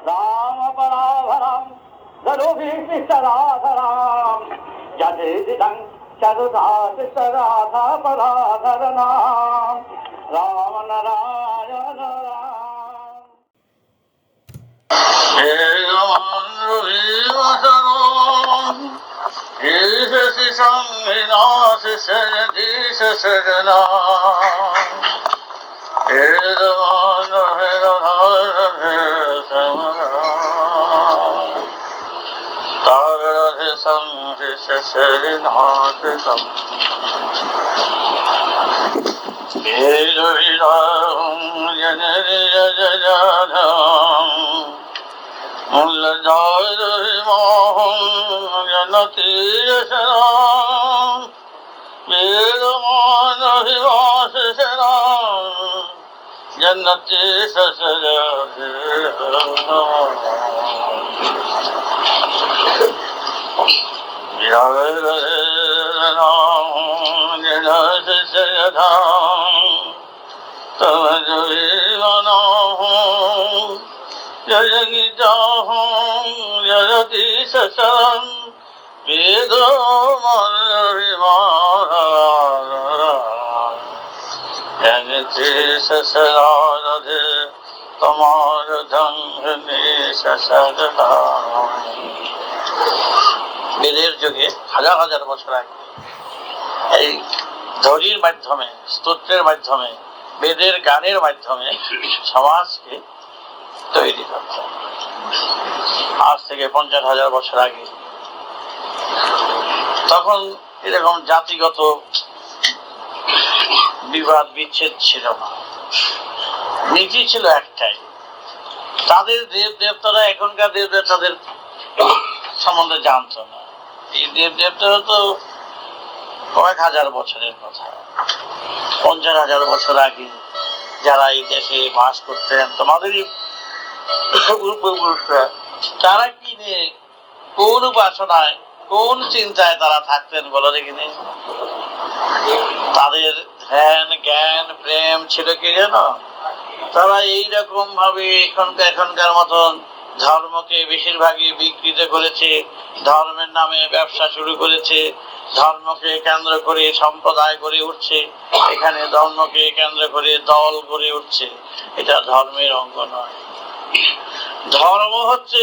राम पराभरम दरुभिष्टराधराम यदिदं चरुदातिसराधा पराधरनाम राम नारायण राम। বেদের যুগে হাজার হাজার বছর আগে এই ধ্বনির মাধ্যমে, স্তোত্রের মাধ্যমে, বেদের গানের মাধ্যমে সমাজকে তৈরি করত। আজ থেকে 50,000 বছর আগে তখন এরকম জাতিগত বিবাদ বিচ্ছেদ ছিল না, নীতি ছিল একটাই। তাদের দেব দেবতারা এখনকার দেব দেবতাদের সম্বন্ধে জানতো না। এই দেব দেবতারা তো কয়েক হাজার বছরের কথা, 50,000 বছর আগে যারা এই দেশে বাস করতেন, তোমাদেরই পূর্বপুরুষরা, তারা কি নিয়ে, কোন উপাসনায়, কোন চিন্তায় তারা থাকতেন বলো দেখিনি? তাদের ধ্যান, জ্ঞান, প্রেম ছিল কি জানো? তারা এইরকম ভাবে এখনকার মতন ধর্মকে বেশিরভাগই বিকৃত করেছে, ধর্মের নামে ব্যবসা শুরু করেছে, ধর্মকে কেন্দ্র করে সম্প্রদায় গড়ে উঠছে, এখানে ধর্মকে কেন্দ্র করে দল গড়ে উঠছে। এটা ধর্মের অঙ্গ নয়। ধর্ম হচ্ছে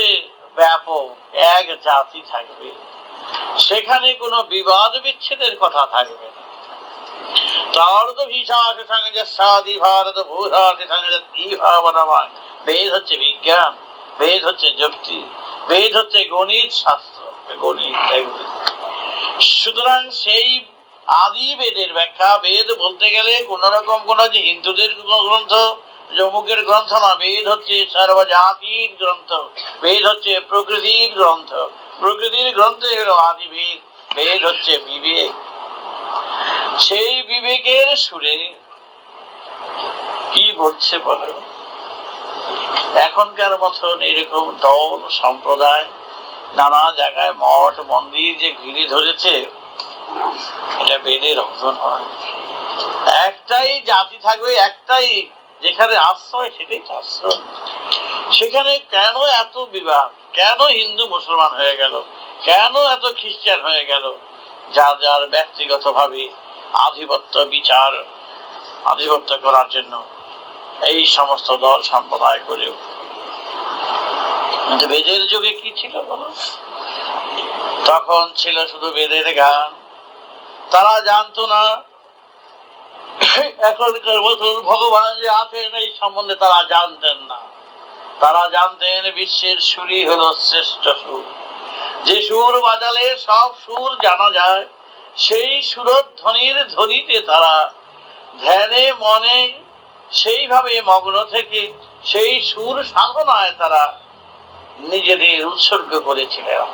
ব্যাপক, এক জাতি থাকবে, সেখানে কোনো বিবাদ বিচ্ছেদের কথা থাকবে না। বেদ হচ্ছে বিজ্ঞান, বেদ হচ্ছে যুক্তি, বেদ হচ্ছে গণিত শাস্ত্র, গণিত। সুতরাং সেই আদি বেদের ব্যাখ্যা, বেদ বলতে গেলে কোন রকম কোন যে হিন্দুদের কোন গ্রন্থ, যমুকের গ্রন্থ না। বেদ হচ্ছে সর্বজাতির গ্রন্থ, বেদ হচ্ছে প্রকৃতির গ্রন্থ, প্রকৃতির গ্রন্থ হলো আদি বেদ। বেদ হচ্ছে বিবেক, সেই বিবেকের সুরে কি বলছে বলো? এখনকার মতন এরকম দল সম্প্রদায়, নানা জায়গায় মঠ মন্দির যে ঘিরে ধরেছে, এটা বেদের অঙ্গ নয়। একটাই জাতি থাকবে, একটাই যেখানে আশ্রয়, সেটাই আশ্রয়। সেখানে কেন এত বিবাদ? কেন হিন্দু মুসলমান হয়ে গেল? কেন এত খ্রিস্টান হয়ে গেল? যার যার ব্যক্তিগত ভাবে আধিপত্য বিচার, আধিপত্য করার জন্য এই সমস্ত দল সম্প্রদায় করে। কিন্তু বেদের যুগে কি ছিল বলো? তখন ছিল শুধু বেদের গান। তারা জানতো না এখনকার মতন ভগবান যে আছেন এই সম্বন্ধে তারা জানতেন না। তারা জানতেন বিশ্বের সুরই হলো শ্রেষ্ঠ সুর, যে সুর বাজালে সব সুর জানা যায়। সেই সুরধ্বনির ধ্বনিতে তারা ধ্যানে মনে সেইভাবে মগ্ন থেকে সেই সুর সাধনায় তারা নিজেদের উৎসর্গ করেছিলেন।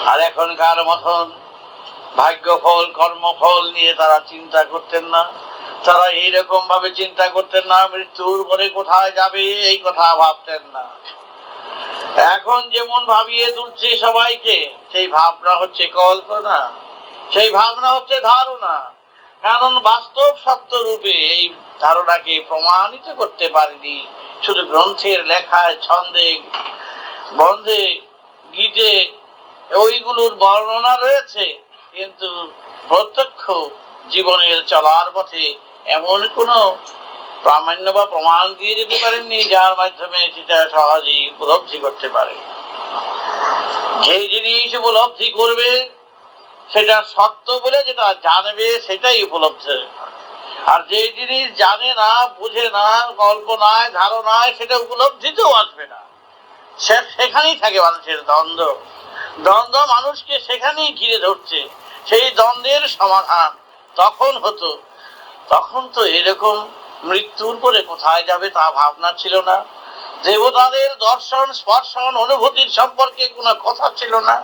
আর এখনকার মতন ভাগ্যফল, কর্মফল নিয়ে তারা চিন্তা করতেন না। তারা এইরকম ভাবে চিন্তা করতেন না মৃত্যুর পরে কোথায় যাবে, এই কথা ভাবতেন না। এখন যেমন ভাবিয়ে তুলছে সবাইকে, সেই ভাবনা হচ্ছে কল্পনা, সেই ভাবনা হচ্ছে ধারণা। কারণ বাস্তব সত্য রূপে এই ধারণাকে প্রমাণিত করতে পারেনি। শুধু গ্রন্থের লেখায়, ছন্দে, বন্ধে, গীতে ওইগুলোর বর্ণনা রয়েছে, কিন্তু প্রত্যক্ষ জীবনের চলার পথে এমন কোনো প্রামাণ্য বা প্রমাণ দিয়ে যেতে পারেননি যার মাধ্যমে সেটা সহজেই উপলব্ধি করতে পারে। যে জিনিস উপলব্ধি করবে সেটা সত্য বলে যেটা জানবে সেটাই উপলব্ধি, আর যে জিনিস জানে না, বুঝে না, কল্পনায়, ধারণায়, সেটা উপলব্ধিতেও আসবে না। সেখানেই থাকে মানুষের দ্বন্দ্ব। দ্বন্দ্ব মানুষকে সেখানেই ঘিরে ধরছে। সেই দ্বন্দ্বের সমাধান তখন হতো, তখন তো এরকম মৃত্যুর পরে কোথায় যাবে তা ভাবনা ছিল না। দেবতাদের দর্শন, স্পর্শন, অনুভূতির সম্পর্কে কোনো কথা ছিল না।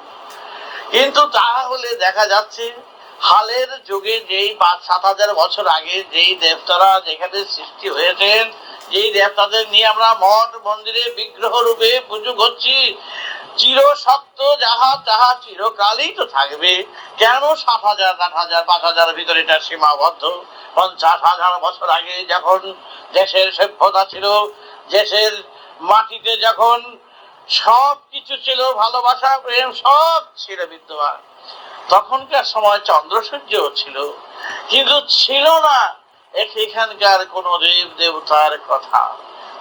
কিন্তু তাহলে দেখা যাচ্ছে হালের যুগে যেই 5-7 হাজার বছর আগে যেই দেবতারা যেখানে সৃষ্টি হয়েছেন, যেই দেবতাদের নিয়ে আমরা মঠ মন্দিরে বিগ্রহ রূপে পুজো করছি, চির সত্য যাহা তাহা চিরকালই তো থাকবে। কেন 7,000, 8,000, 5,000 ভিতরে এটা সীমাবদ্ধ? 50,000 বছর আগে যখন দেশের সভ্যতা ছিল, দেশের মাটিতে যখন সব কিছু ছিল, ভালোবাসা, প্রেম সব ছিল বিদ্যমান, তখনকার সময় চন্দ্র সূর্য ছিল, কিন্তু ছিল না এখানকার কোন দেব দেবতার কথা।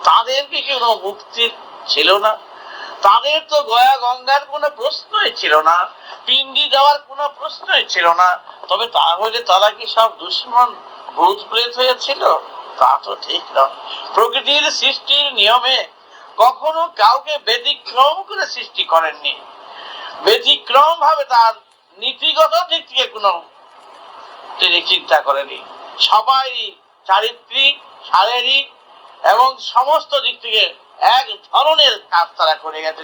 তাদেরকে কোনো মুক্তি ছিল না, তাদের তো গয়া গঙ্গার কোনো প্রশ্নই ছিল না, পিণ্ডি দেওয়ার কোনো প্রশ্নই ছিল না। তবে তাহলে তারা কি সব দুশ্মন, ভূত প্রেত হয়েছিল? তা তো ঠিক নয়। প্রকৃতির সৃষ্টির নিয়মে কখনো কাউকে ব্যতিক্রম করে সৃষ্টি করেননি, ব্যতিক্রম ভাবে তার নীতিগত দিক থেকে কোনো তিনি চিন্তা করেনি। সবাই চারিত্রিক, শারীরিক এবং সমস্ত দিক থেকে এক ধরনের কাজ তারা করে গেছে।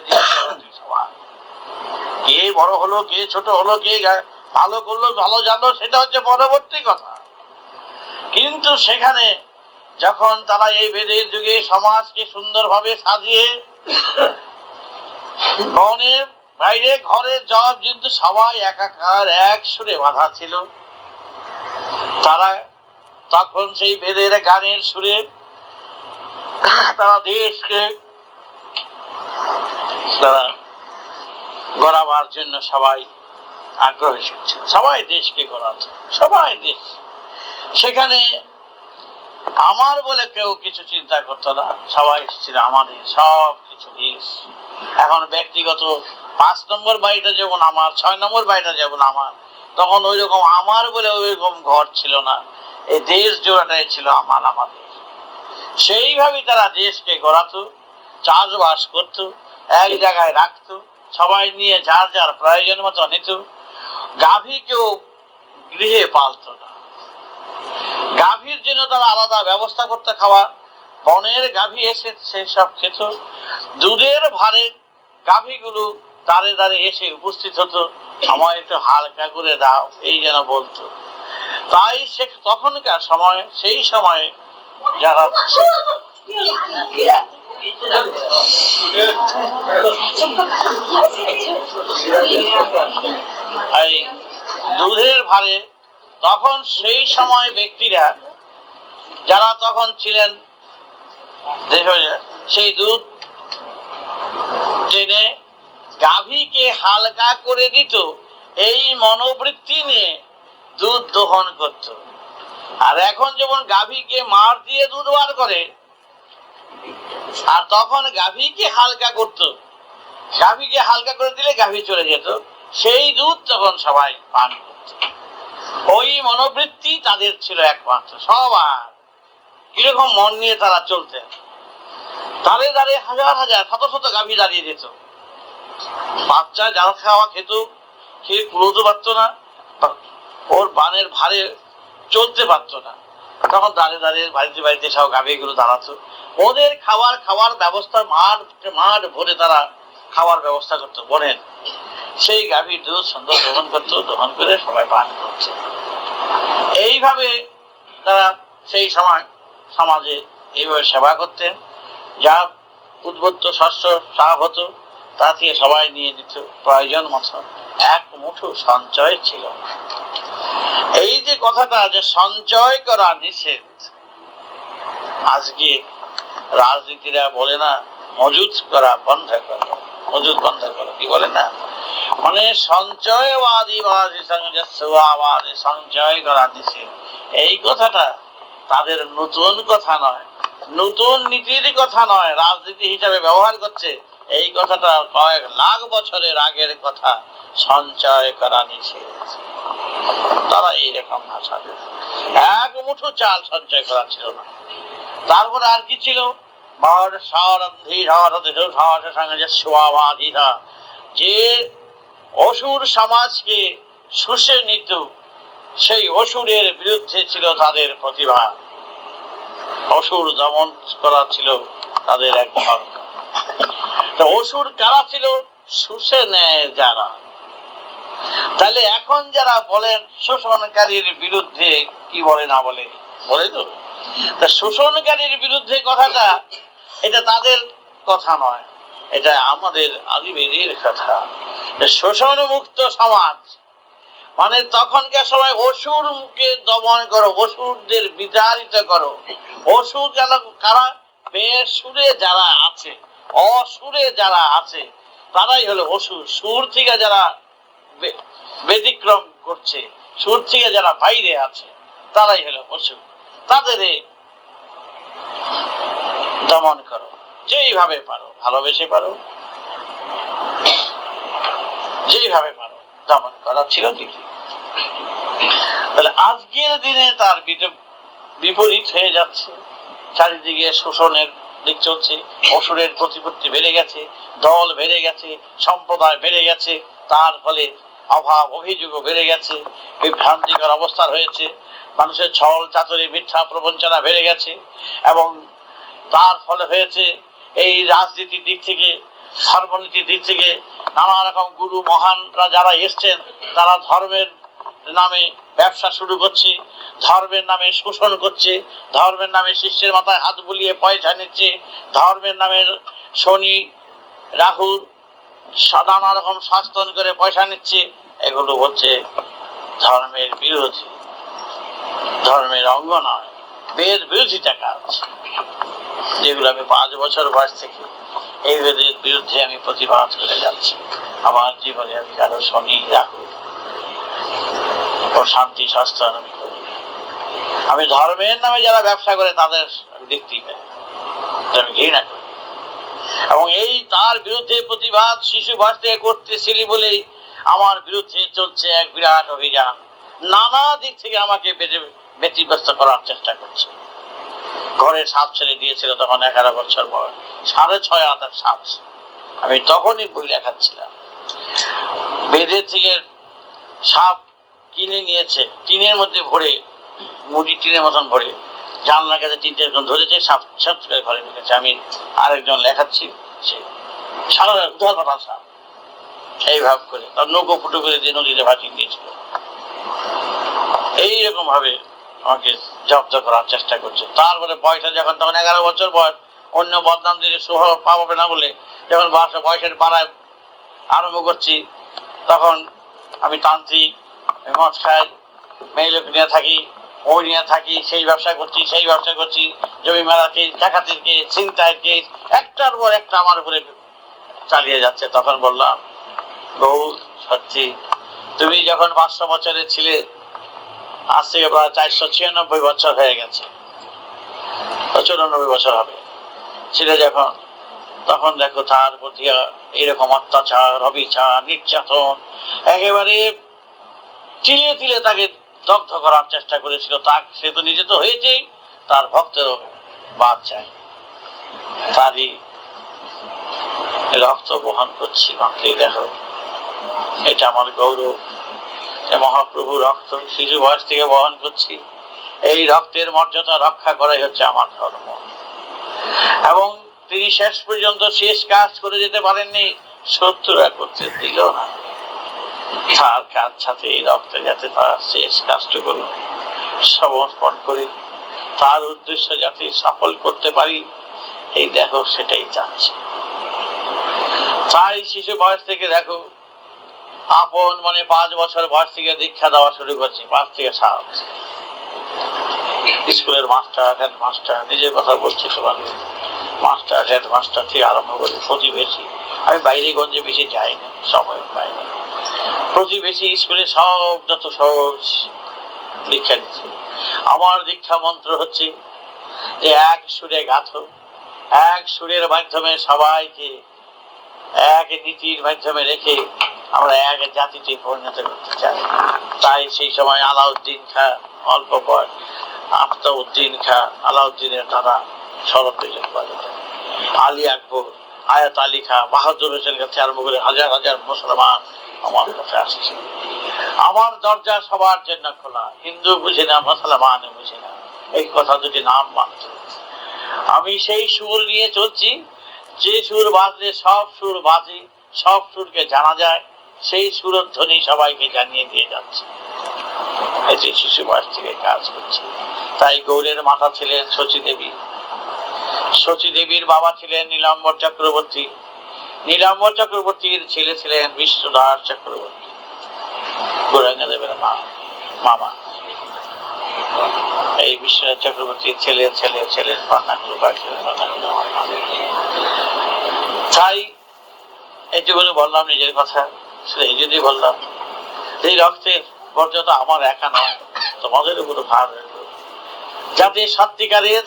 কে বড় হলো, কে ছোট হলো, কে ভালো করলো, ভালো জানলো, সেটা হচ্ছে পরবর্তী কথা। কিন্তু সেখানে যখন তারা এই বেদের যুগে সমাজকে সুন্দরভাবে সাজিয়ে বনের বাইরে ঘরের জব, কিন্তু সবাই একাকার, এক সুরে বাঁধা ছিল, তারা তখন সেই বেদের গানের সুরে তারা দেশকে তারা গড়াবার জন্য সবাই আগ্রহী ছিল। সবাই দেশকে গড়াতো, সবাই দেশ। সেখানে আমার বলে কেউ কিছু চিন্তা করতো না, সবাই ছিল আমাদের, সব কিছু দেশ। এখন ব্যক্তিগত 5 নম্বর বাড়িটা যেমন আমার, 6 নম্বর বাড়িটা যেমন আমার, তখন ওই রকম আমার বলে ওই রকম ঘর ছিল না। এই দেশ জোড়াটাই ছিল আমার, আমাদের। সেইভাবে তারা দেশকে গড়াতো, চাষবাস করতো, এক জায়গায় রাখতো, সবাই নিয়ে যার যার প্রয়োজন মতো নিত। গাভীকেও গৃহে পালতো না, গাভীর জন্য তারা আলাদা ব্যবস্থা করতে, খাওয়া, বনের গাভী এসে সেসব খেত। দুধের ভারে গাভীগুলো দাঁড়ে দাঁড়ে এসে উপস্থিত হতো, আমায় একটু হালকা করে দাও, এই যেন বলতো। তাই সে তখনকার সময়, সেই সময়ে যারা দুধের ভারে, তখন সেই সময় ব্যক্তিরা যারা তখন ছিলেন সেই দুধ টেনে গাভীকে হালকা করে দিত, এই মনোবৃত্তি নিয়ে দুধ দহন করত। আর এখন যেমন গাভীকে মার দিয়ে দুধ বার করে, আর তখন গাভীকে হালকা করত, গাভীকে হালকা করে দিলে গাভী চলে যেত, সেই দুধ তখন সবাই পান করত। ওই মনোবৃত্তি তাদের ছিল একমাত্র। সবার কিরকম মন নিয়ে তারা চলতেন। দাঁড়িয়ে দাঁড়িয়ে হাজার হাজার, শত শত গাভী দাঁড়িয়ে যেত, বাচ্চা জাল খাওয়া খেত, খেয়ে কুলোতে পারতো না, ওর বানের ভারে চলতে পারতো না, তখন দাঁড়িয়ে দাঁড়িয়ে বাড়িতে বাড়িতে সব গাভীগুলো দাঁড়াতো। ওদের খাওয়ার ব্যবস্থা, মাঠ ভরে তারা খাওয়ার ব্যবস্থা করতো বনের। সেই গাভীর দুধ সুন্দর দহন করতো, দহন করে সবাই পান করছে। এইভাবে তারা সেই সময় সমাজে এইভাবে সেবা করতেন। যা উদ্বুদ্ধ শস্য সাপ হতো তা থেকে সবাই নিয়ে নিত প্রয়োজন মতো। এক মুঠো সঞ্চয় ছিল। এই যে কথাটা যে সঞ্চয় করা নিষেধ, আজকে রাজনীতিরা বলে না মজুদ করা বন্ধ করো, মজুদ বন্ধ করো, কি বলে না, মানে সঞ্চয়বাদী সঞ্চয় করা দিছে। এই কথাটা তাদের নতুন কথা নয়, নতুন নীতির কথা নয়, রাজনীতি হিসাবে ব্যবহার করছে। এই কথাটা কয়েক লাখ বছরের আগের কথা, সঞ্চয় করা নিষেধ। তারা এইরকম ভাষা দেয়। এক মুঠো চাল সঞ্চয় করা ছিল না। তারপরে আর কি ছিল, যে অসুর সমাজকে শুষে নিত, সেই অসুরের বিরুদ্ধে ছিল তাদের প্রতিভা। অসুর দমন করা ছিল তাদের এক ধর্ম। অসুর কারা ছিল? শুষে নেয় যারা। তাহলে এখন যারা বলেন শোষণকারীর বিরুদ্ধে, কি বলে না বলে, বলে তো। শোষণকারীর বিরুদ্ধে কথাটা এটা তাদের কথা নয়, এটা আমাদের আদিবেদের কথা। শোষণ মুক্ত সমাজ মানে তখনকার সময় অসুরকে দমন করো, অসুরদের বিতাড়িত করো। অসুর যেন কারা? বেসুরে যারা আছে, অসুরে যারা আছে, তারাই হলো অসুর। সুর থেকে যারা ব্যতিক্রম করছে, সুর থেকে যারা বাইরে আছে, তারাই হলো অসুর। তাদের দমন করো যেইভাবে পারো, ভালোবেসে পারো, যেইভাবে পারো দমন করা ছিল নীতি। তাহলে আজকের দিনে তার বিপরীত হয়ে যাচ্ছে। চারিদিকে শোষণের দিক চলছে, অসুরের প্রতিপত্তি বেড়ে গেছে, দল বেড়ে গেছে, সম্প্রদায় বেড়ে গেছে, তার ফলে অভাব অভিযোগও বেড়ে গেছে, বিভ্রান্তিকর অবস্থা হয়েছে, মানুষের ছল চাতুরি মিথ্যা প্রবঞ্চনা বেড়ে গেছে। এবং তার ফলে হয়েছে এই রাজনীতির দিক থেকে, ধর্মনীতির দিক থেকে নানা রকম গুরু মহানরা যারা এসছেন, তারা ধর্মের নামে ব্যবসা শুরু করছে, ধর্মের নামে শোষণ করছে, ধর্মের নামে শিষ্যের মাথায় হাত বুলিয়ে পয়সা নিচ্ছে, ধর্মের নামে শনি রাহু নানা রকম শাসন করে পয়সা নিচ্ছে। এগুলো হচ্ছে ধর্মের বিরোধী, ধর্মের অঙ্গ নয়, বেদ বিরোধিতা কাজ, যেগুলো আমি 5 বছর বয়স থেকে এই বেদের বিরুদ্ধে আমি প্রতিবাদ করে যাচ্ছি। আমার জীবনে আমি কারো শনি রাহু ও শান্তি শাস্ত্র আমি করি। আমি ধর্মের নামে যারা ব্যবসা করে তাদের দেখতেই পাই, আমি ঘৃণা করি। এবং এই তার বিরুদ্ধে প্রতিবাদ শিশু বয়স থেকে করতেছিলি বলেই আমার বিরুদ্ধে চলছে এক বিরাট অভিযান। নানা দিক থেকে আমাকে ব্যতিব্যস্ত করার চেষ্টা করছে। ঘরে সাপ ছেড়ে দিয়েছিল তখন 11 বছর বয়স, 6.5 হাতের সাপ। আমি তখনই বই লেখাচ্ছিলাম। বেদের থেকে সাপ কিনে নিয়েছে, টিনের মধ্যে ভরে, মুড়ি টিনের মতন ভরে, জানলা কাছে 3টে ধরেছে, সাপ সাপ করে ঘরে ঢুকেছে। আমি আরেকজন লেখাচ্ছি, সে সারা উদ্ধার পাঠাল সাপ এই ভাব করে তার নৌকো ফুটো করে দিয়ে নদীতে ভাসিয়ে দিয়েছিল। এইরকম ভাবে আমাকে জব্দ করার চেষ্টা করছে। তারপরে বয়সে যখন, তখন 11 বছর বয়স, অন্য বদনাম দিলে শোভা পাবে না বলে যখন বয়সের পাড়ায় আরম্ভ করছি, তখন আমি তান্ত্রিক, মদ খাই, মেয়ে লোক নিয়ে থাকি, ওই নিয়ে থাকি, সেই ব্যবসা করছি, সেই ব্যবসা করছি, জমি মেলার কেস, ডাকাতির কেস, ছিনতাইয়ের কেস, একটার পর একটা আমার উপরে চালিয়ে যাচ্ছে। তখন বললাম, বউ সত্যি তুমি যখন 500 বছরের ছিলে, আজ থেকে প্রায় 496 বছর হয়ে গেছে, 94 বছর হবে ছিল যখন, তখন দেখো তার প্রতি এরকম অত্যাচার, অবিচার, নির্যাতন, একেবারে তিলে তিলে তাকে দগ্ধ করার চেষ্টা করেছিল। সে তো নিজে তো হয়েছেই, তার ভক্তেরও বাদ চায়, তারই রক্ত বহন করছি। বাঁকলেই দেখো, এটা আমার গৌরব, মহাপ্রভু রক্ত শিশু বয়স থেকে বহন করছি। এই রক্তের মর্যাদা রক্ষা করাই হচ্ছে আমার ধর্ম। এবং তিনি শেষ পর্যন্ত শেষ কাজ করে যেতে পারেননি, শত্রুরা করতে দিল না। তার কাজ সাথে এই রক্তে যাতে তার শেষ কাজটুকু সমর্পণ করে তার উদ্দেশ্য যাতে সফল করতে পারি, এই দেখো সেটাই চাচ্ছে। তাই শিশু বয়স থেকে দেখো, আপন মনে 5 বছর বয়স থেকে দীক্ষা দেওয়া শুরু করছি, 5 থেকে 7। স্কুলের মাস্টার, হেডমাস্টার, নিজের কথা বলছি সবার, মাস্টার হেডমাস্টার থেকে আরম্ভ করে প্রতিবেশী, আমি বাইরে গঞ্জে বেশি যাই না, সময় পাই না, প্রতিবেশী স্কুলে সব যত সহজ দীক্ষা দিচ্ছে। আমার দীক্ষা মন্ত্র হচ্ছে যে এক সুরে গাথো, এক সুরের মাধ্যমে সবাইকে এক নীতির মাধ্যমে রেখে আমরা এক জাতিতে পরিণত করতে চাই। তাই সেই সময় আলাউদ্দিন খাঁ, অল্প বয়স আফতাউদ্দিন খাঁ, আলাউদ্দিনের দাদা শরৎ আলী আকবর, আয়াত আলী খাঁ, বাহাদুর হোসেন কাছে আরম্ভ করে হাজার হাজার মুসলমান আমার কাছে আসছে। আমার দরজা সবার জন্য খোলা, হিন্দু বুঝে না, মুসলমান বুঝে না, এই কথা দুটি নাম মাত্র। আমি সেই সুর নিয়ে চলছি, যে সুর বাজলে সব সুর বাজে, সব সুরকে জানা যায়, সেই সুরের ধ্বনি সবাইকে জানিয়ে দিয়ে যাচ্ছে। এটি শিশু বয়স থেকে কাজ করছে। তাই গৌড়ের মাতা ছিলেন শচী দেবী, শচী দেবীর বাবা ছিলেন নীলাম্বর চক্রবর্তী, নীলাম্বর চক্রবর্তীর ছেলে ছিলেন বিষ্ণুদাস চক্রবর্তী, গৌরাঙ্গা দেবের মামা। এই বিশ্বনাথ চক্রবর্তীর ছেলে ছেলে ছেলের তাই এইটুকুনি বললাম নিজের কথা, এই যদি বললাম এই রক্তের পর্যন্ত আমার একা নয়, তোমাদের উপর ভার রইল, যাতে সত্যিকারের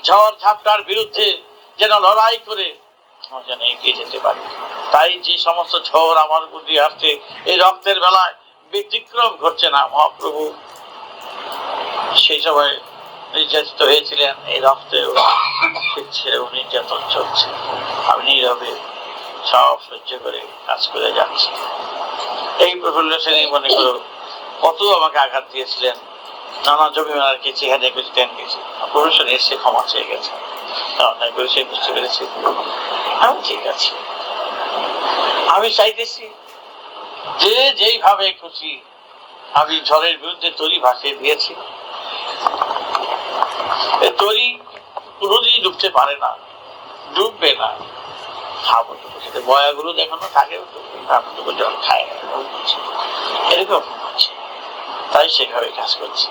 ঝড় ঝাপটার বিরুদ্ধে যেন লড়াই করে যেন এগিয়ে যেতে পারি। তাই যে সমস্ত ঝড় আমার উপর দিয়ে আসছে, এই রক্তের বেলায় ব্যতিক্রম ঘটছে না। মহাপ্রভু সেই সময় নির্যাতিত হয়েছিলেন, এই রক্তেও নির্যাতন চলছে, আমি নীরবে সব সহ্য করে কাজ করে যাচ্ছি। এই প্রফুল্ল সেনী মনে করো কত আমাকে আঘাত দিয়েছিলেন, নানা জমিমার কেছি, হেঁটে কেছি, টেন কেছি, প্রফেশন এসে ক্ষমা চেয়ে গেছে, অন্যায় করে সে বুঝতে পেরেছি। আমি ঠিক আছে, আমি চাইতেছি যে যেইভাবে খুশি আমি ঝড়ের বিরুদ্ধে তরি ভাসিয়ে দিয়েছি। তরি কোনোদিনই ডুবতে পারে না, ডুববে না, খাবো বয়াগুলো দেখানো থাকে, জল খায় এরকম হচ্ছে। তাই সেভাবে কাজ করছি।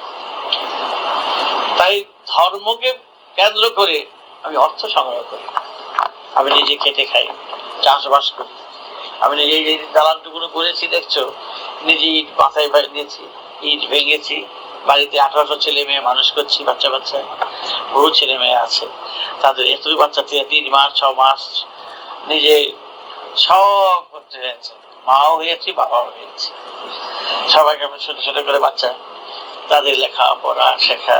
তাই ধর্মকে কেন্দ্র করে আমি অর্থ সংগ্রহ করি, আমি নিজে খেটে খাই, চাষবাস করি, আমি নিজে এই দালানটুকুনো করেছি দেখছো, নিজে ইট মাথায় দিয়েছি, ইট ভেঙেছি, বাড়িতে 1800 ছেলে মেয়ে মানুষ করছি, বাচ্চা বাচ্চা বহু ছেলে মেয়ে আছে, তাদের এতই বাচ্চা 3 মাস 6 মাস নিজে সব করতে হয়েছে, মাও হয়েছি বাবাও হয়েছি, সবাইকে আমি ছোট ছোট করে বাচ্চা তাদের লেখা পড়া শেখা,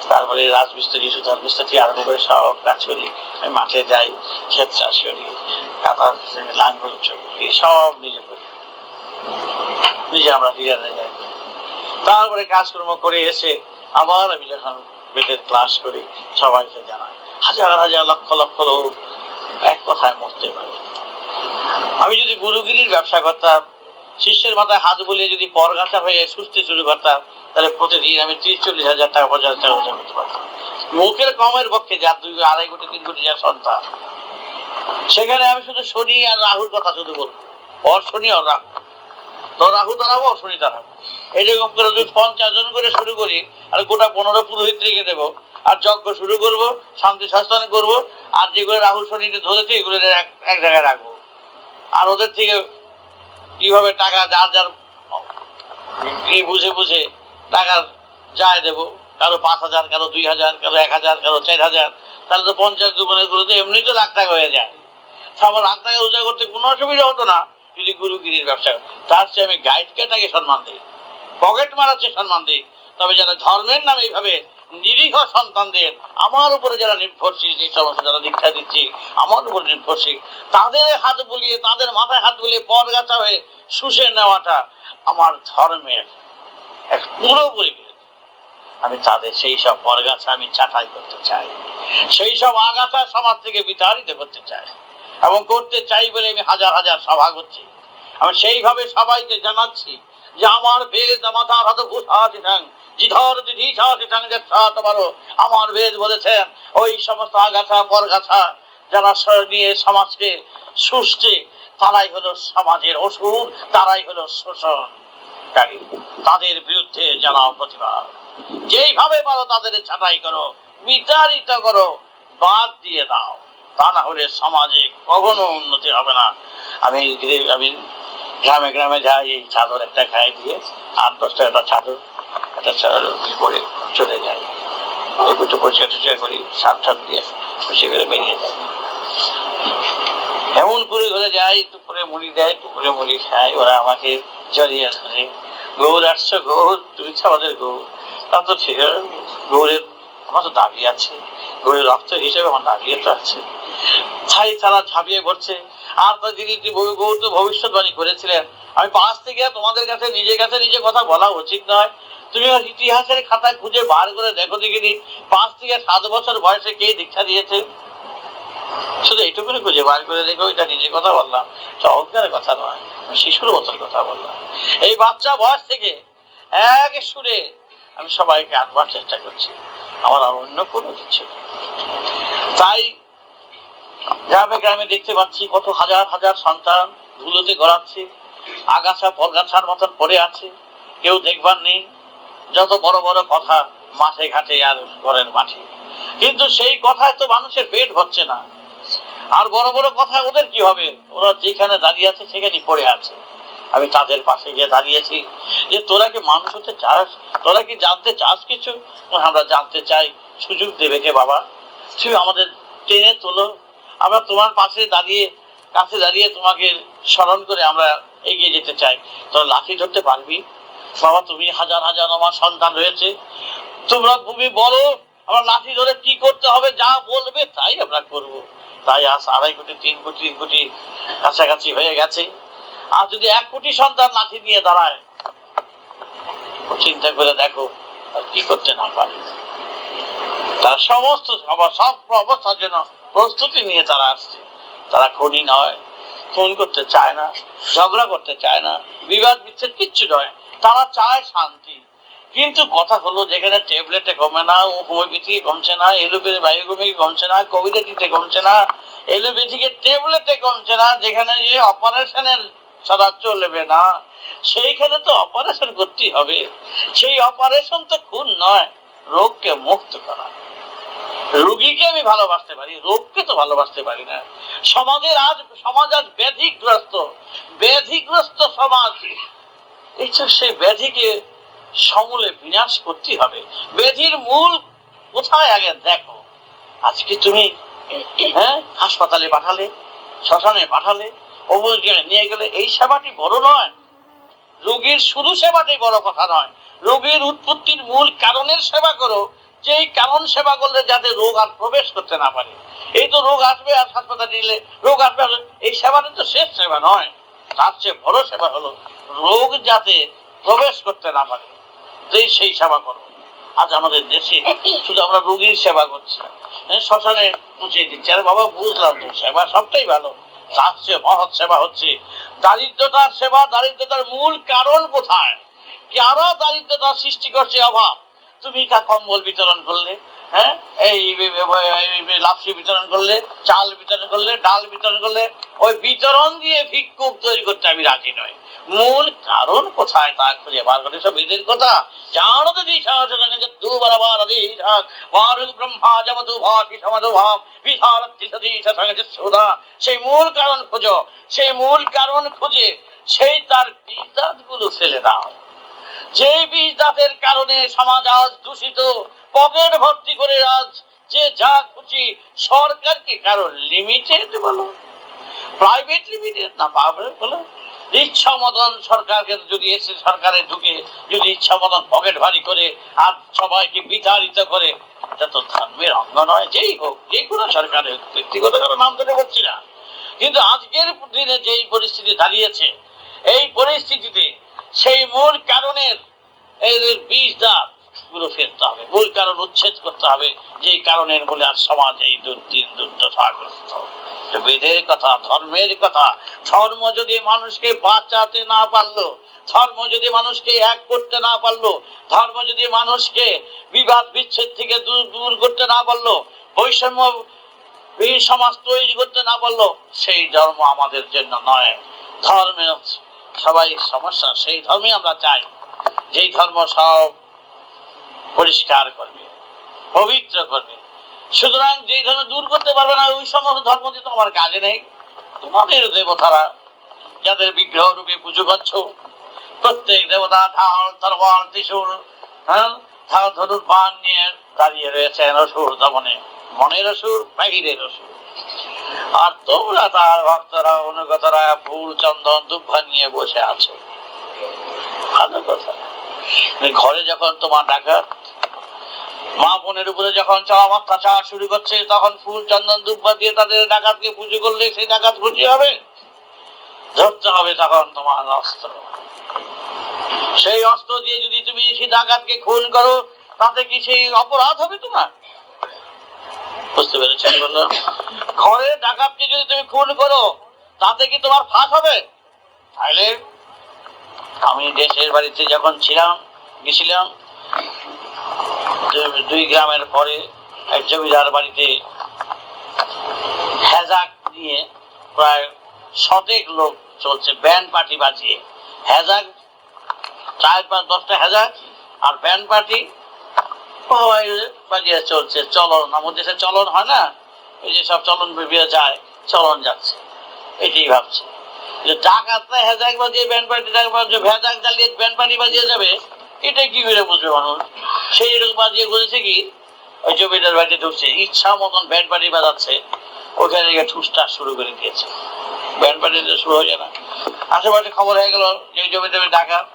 তারপরে রাজমিস্ত্রি সুতার মিস্ত্রি আরম্ভ করে সব কাজ করি। আমি মাঠে যাই, ক্ষেত চাষ করি, কাঁথা লাঙ্গল করি, সব নিজে করি, নিজে আমরা ডিজাইনে যাই। তারপরে কাজকর্ম করে এসে আবার আমি যখন বেদের ক্লাস করি সবাইকে জানাই, হাজার হাজার লক্ষ লক্ষ লোক এক কথায় মরতে পারে। আমি যদি গুরুগিরির ব্যবসা করতাম, শিষ্যের মাথায় হাত বলিয়ে যদি পরগাছা হয়ে সুস্থ শুরু করতাম, তাহলে প্রতিদিন আমি 30-40 হাজার টাকা 50 হাজার টাকা রোজগার করতে পারতাম। মুখের কমের পক্ষে যার 2 2.5 কোটি 3 কোটি যার সন্তান, সেখানে আমি শুধু শনি আর রাহুর কথা শুধু বলবো, ওর শনি ওর রাহু, তো রাহু দাঁড়াবো শনি দাঁড়াবো, এরকম করে যদি 50 জন করে শুরু করি, আর গোটা 15 পুরোহিত রেখে দেবো, আর যজ্ঞ শুরু করবো, শান্তি শাসন করবো, আর যেগুলো রাহু শনিতে ধরেছে এগুলো এক জায়গায় রাখবো, আর ওদের থেকে কিভাবে টাকা যার যার কি বুঝে বুঝে টাকা যায় দেবো, কারো 5,000, কারো 2,000, কারো 1,000, কারো 4,000, তাহলে তো 50 দুগুণের গুলোতে এমনি তো লাখ টাকা হয়ে যায়। সবার লাখ টাকা রোজগার করতে কোনো অসুবিধা হতো না যদি গুরুগিরির ব্যবসা। তার চেয়ে আমি গাইডকে তাকে সম্মান দিই, পকেট মারাচ্ছে সম্মান দিই, তবে যারা ধর্মের নামে এইভাবে নিরীহ সন্তানদের আমার উপরে যারা নির্ভরশীল, যে সমস্ত যারা দীক্ষা দিচ্ছি আমার উপর নির্ভরশীল, তাদের হাত বুলিয়ে, তাদের মাথায় হাত বুলিয়ে পরগাছা হয়ে শুষে নেওয়াটা আমার ধর্মের এক পুরোপুরি। আমি তাদের সেই সব পরগাছা আমি চাটাই করতে চাই, সেই সব আগাছা সমাজ থেকে বিতাড়িত করতে চাই, এবং করতে চাই বলে আমি হাজার হাজার সভা করছি। আমি সেইভাবে সবাইকে জানাচ্ছি যে আমার বেদ মাতার হাত ভূষাচিঠাং জিধর দিধিছাচিঠাং যৎসাতবারো, আমার বেদ বলেছেন ওই সমস্ত আগাছা পরগাছা যারা নিয়ে সমাজকে শুষছে, তারাই হলো সমাজের অসুর, তারাই হলো শোষণকারী, তাদের বিরুদ্ধে জানাও প্রতিবাদ। যেইভাবে পারো তাদের ছাঁটাই করো, বিতাড়িত করো, বাদ দিয়ে দাও, তা না হলে সমাজে কখনো উন্নতি হবে না। আমি গ্রামে গ্রামে যাই, এই চাদর একটা গায়ে দিয়ে 8-10 টাকা চাদর একটা পরে চলে যাই, একটু পরিষ্কার টরিষ্কার করি, সাত সাত দিয়ে খুশি করে বেরিয়ে যাই। এমন করে ঘরে যাই, দুপুরে মুড়ি দেয়, দুপুরে মুড়ি খাই, ওরা আমাকে জড়িয়ে ধরে, গৌর আসছো গৌর, তুমি তো আমাদের গৌর। তা তো ঠিক আছে, গৌরের আমার তো দাবি আছে, গৌরের রক্ত হিসেবে আমার দাবিয়ে তো আছে। তাই তারা ঝাঁপিয়ে পড়ছে। আর তো দিদি গৌর তো ভবিষ্যৎবাণী করেছিলেন, আমি 5 থেকে তোমাদের কাছে নিজের কাছে নিজে কথা বলা উচিত নয়। তুমি ইতিহাসের খাতায় খুঁজে বার করে দেখো দেখিনি 5 থেকে 7 বছর বয়সে কে দীক্ষা দিয়েছে। শুধু এইটুকুনি খুঁজে বার করে দেখো, এটা নিজের কথা বললাম, অহংকারের কথা নয়, শিশুর মতন কথা বললাম। এই বাচ্চা বয়স থেকে এক সুরে আমি সবাইকে আঁকবার চেষ্টা করছি, আমার আর অন্য কোনো কিছু। তাই গ্রামে গ্রামে দেখতে পাচ্ছি কত হাজার হাজার সন্তান ধুলোতে গড়াচ্ছে, আগাছা পরগাছার মতন পড়ে আছে, কেউ দেখবার নেই। যত বড় বড় কথা মাঠে ঘাটে আর ঘরের মাঠে, কিন্তু সেই কথায় তো মানুষের পেট ভরছে না। আর বড় বড় কথা ওদের কি হবে, ওরা যেখানে দাঁড়িয়ে আছে সেখানেই পড়ে আছে। আমি তাদের পাশে গিয়ে দাঁড়িয়েছি যে তোরা কি মানুষ হতে চাস, তোরা কি জানতে চাস কিছু? আমরা জানতে চাই, সুযোগ দেবে কে বাবা? তুমি আমাদের টেনে তোলো, আমরা তোমার পাশে দাঁড়িয়ে, কাছে দাঁড়িয়ে তোমাকে স্মরণ করে আমরা এগিয়ে যেতে চাই। তোরা লাঠি ধরতে পারবি বাবা? তুমি হাজার হাজার আমার সন্তান রয়েছে, তোমরা তুমি বলো আমরা লাঠি ধরে কি করতে হবে, যা বলবে তাই আমরা করব। তাই আজ 2.5 কোটি 3 কোটি 3 কোটি কাছাকাছি হয়ে গেছে। আর যদি 1 কোটি সন্তান লাঠি নিয়ে দাঁড়ায়, চিন্তা করে দেখো কি করতে না পারে। তারা সমস্ত সব অবস্থার জন্য প্রস্তুতি নিয়ে তারা আসছে। তারা খুনি নয়, খুন করতে চায় না, ঝগড়া করতে চায় না, বিবাদ বিচ্ছেদ কিচ্ছু নয়, তারা চায় শান্তি। কিন্তু কথা হলো, যেখানে ট্যাবলেটে কমে না, হোমিওপ্যাথি কমছে না, এলোপ্যাথি বায়োকেমিক কমছে না, কোভিডে কমছে না, এলোপ্যাথিকে ট্যাবলেটে কমছে না, যেখানে যে অপারেশনের ছাড়া চলবে না, সেইখানে তো অপারেশন করতেই হবে। সেই অপারেশন তো খুন নয়, রোগকে মুক্ত করা। রোগীকে আমি ভালোবাসতে পারি, রোগকে তো ভালোবাসতে পারি না। সমাজ আজ ব্যাধিগ্রস্ত সমাজ। সেই ব্যাধিকে সমূলে বিনাশ করতে হবে। ব্যাধির মূল কোথায় আগে দেখো। আজকে তুমি হাসপাতালে পাঠালে, শ্মশানে পাঠালে, অমুক জায়গায় নিয়ে গেলে, এই সেবাটি বড় নয়। রোগীর শুধু সেবাটাই বড় কথা নয়, রোগীর উৎপত্তির মূল কারণের সেবা করো, যে এই কারণ সেবা করলে যাতে রোগ আর প্রবেশ করতে না পারে। এই তো রোগ আসবে আর হাসপাতালে নিলে রোগ আসবে, এই সেবাটা তো শেষ সেবা নয়। তার চেয়ে বড় সেবা হলো রোগ যাতে প্রবেশ করতে না পারে, সেই সেবা করো। আজ আমাদের দেশে শুধু আমরা রোগীর সেবা করছি, শ্মশানে পৌঁছে দিচ্ছি। আরে বাবা, বুঝলাম তো সেবা সবটাই ভালো, তার চেয়ে মহৎ সেবা হচ্ছে দারিদ্রতার সেবা। দারিদ্রতার মূল কারণ কোথায়? কারা দারিদ্রতা সৃষ্টি করছে? অভাব। তুমি কম্বল বিতরণ করলে, এই লাপসি বিতরণ করলে, চাল বিতরণ করলে, ডাল বিতরণ করলে, ওই বিতরণ দিয়ে ভিক্ষুক তৈরি করতে আমি রাজি নয়। মূল কারণ কোথায় তা খুঁজে বার করে, সব এদের কথা জানো তো। সেই মূল কারণ খুঁজো, সেই মূল কারণ খুঁজে সেই তার বীজ গুলো ফেলে দাও। যে বীজ দাঁতের কারণে সমাজ আজ দূষিত, পকেট ভর্তি করে আজ যে যা খুশি। সরকারকে কারণ লিমিটেড বলো, প্রাইভেট লিমিটেড না পাবে বলো, ইচ্ছা মতন সরকারকে যদি এসে সরকারে ঢুকে যদি ইচ্ছা মতন পকেট ভারী করে আর সবাইকে বিতাড়িত করে, এটা তো ধর্মের অঙ্গ নয়। যেই হোক, যে কোনো সরকারের, ব্যক্তিগত কারো নাম ধরে বলছি না, কিন্তু আজকের দিনে যেই পরিস্থিতি দাঁড়িয়েছে, এই পরিস্থিতিতে সেই মূল কারণের বীজ দাঁত গুলো ফেলতে হবে, মূল কারণ উচ্ছেদ করতে হবে, যে কারণের বলে আর সমাজ এই দুর্দশাগ্রস্ত। বেদের কথা, ধর্মের কথা। ধর্ম যদি মানুষকে বাঁচাতে না পারলো, ধর্ম যদি মানুষকে এক করতে না পারলো, ধর্ম যদি মানুষকে বিবাদ বিচ্ছেদ থেকে দূর করতে না পারলো, বৈষম্য সমাজ তৈরি করতে না পারলো, সেই ধর্ম আমাদের জন্য নয়। ধর্মে সবাই সমস্যা, সেই ধর্মে আমরা চাই, যেই ধর্ম সব পরিষ্কার করবে, পবিত্র করবে। সুতরাং যে ধর্ম দূর করতে পারবে না ওই সমস্ত ধর্ম দিয়ে তোমার কাজে নেই। তোমাদের দেবতারা যাদের বিগ্রহ রূপে পুজো করছো, প্রত্যেক দেবতা ঢাল তরোয়াল ত্রিশূল ধনুর বাণ নিয়ে দাঁড়িয়ে রয়েছেন অসুর দমনে, মনের অসুর বাহিরের অসুর। আর তোমরা তার ভক্তরা অনুগতরা ফুল চন্দন দুব্বা নিয়ে বসে আছো। ভালো কথা। ঘরে যখন তোমার ডাকাত মা বোনের উপরে যখন চরম অত্যাচার শুরু করছে, তখন ফুল চন্দন দুব্বা দিয়ে তাদের ডাকাতকে পুজো করলে সেই ডাকাত খুশি হবে? ধরতে হবে তখন তোমার অস্ত্র। সেই অস্ত্র দিয়ে যদি তুমি সেই ডাকাতকে খুন করো, তাতে কি সেই অপরাধ হবে তোমার? বুঝতে পেরেছেন? বললাম ঘরে ডাকাতকে যদি তুমি খুন করো, তাতে কি তোমার ফাঁস হবে? তাহলে আমি দেশের বাড়িতে যখন গেছিলাম 2 গ্রামের পরে এক জমিদার বাড়িতে হেজাক নিয়ে প্রায় 100 লোক চলছে, ব্যান্ড পার্টি বাজিয়ে। হেজাক 4-5-10টা হেজাক আর ব্যান্ড পার্টি বাজিয়ে চলছে। চলন, আমাদের দেশে চলন হয় না, এই যে সব চলন বেরিয়ে যায়, চলন যাচ্ছে। এটাই ভাবছে ডাকাতরা হেজাক বাজিয়ে ব্যান্ড পার্টি হেজাক জ্বালিয়ে ব্যান্ড পার্টি বাজিয়ে যাবে, এটা কি করে বুঝবে মানুষ? সেই রকম বাজিয়ে বলেছে কি ওই জমিদার বাড়িতে ঢুকছে, ইচ্ছা মতন ব্যান্ড পার্টি বাজাচ্ছে, ওখানে গিয়ে ঠুসটাস শুরু করে দিয়েছে। ব্যান্ড পার্টি শুরু হয়ে যায় না। আশেপাশে খবর হয়ে গেল যে জমিদার ডাকাত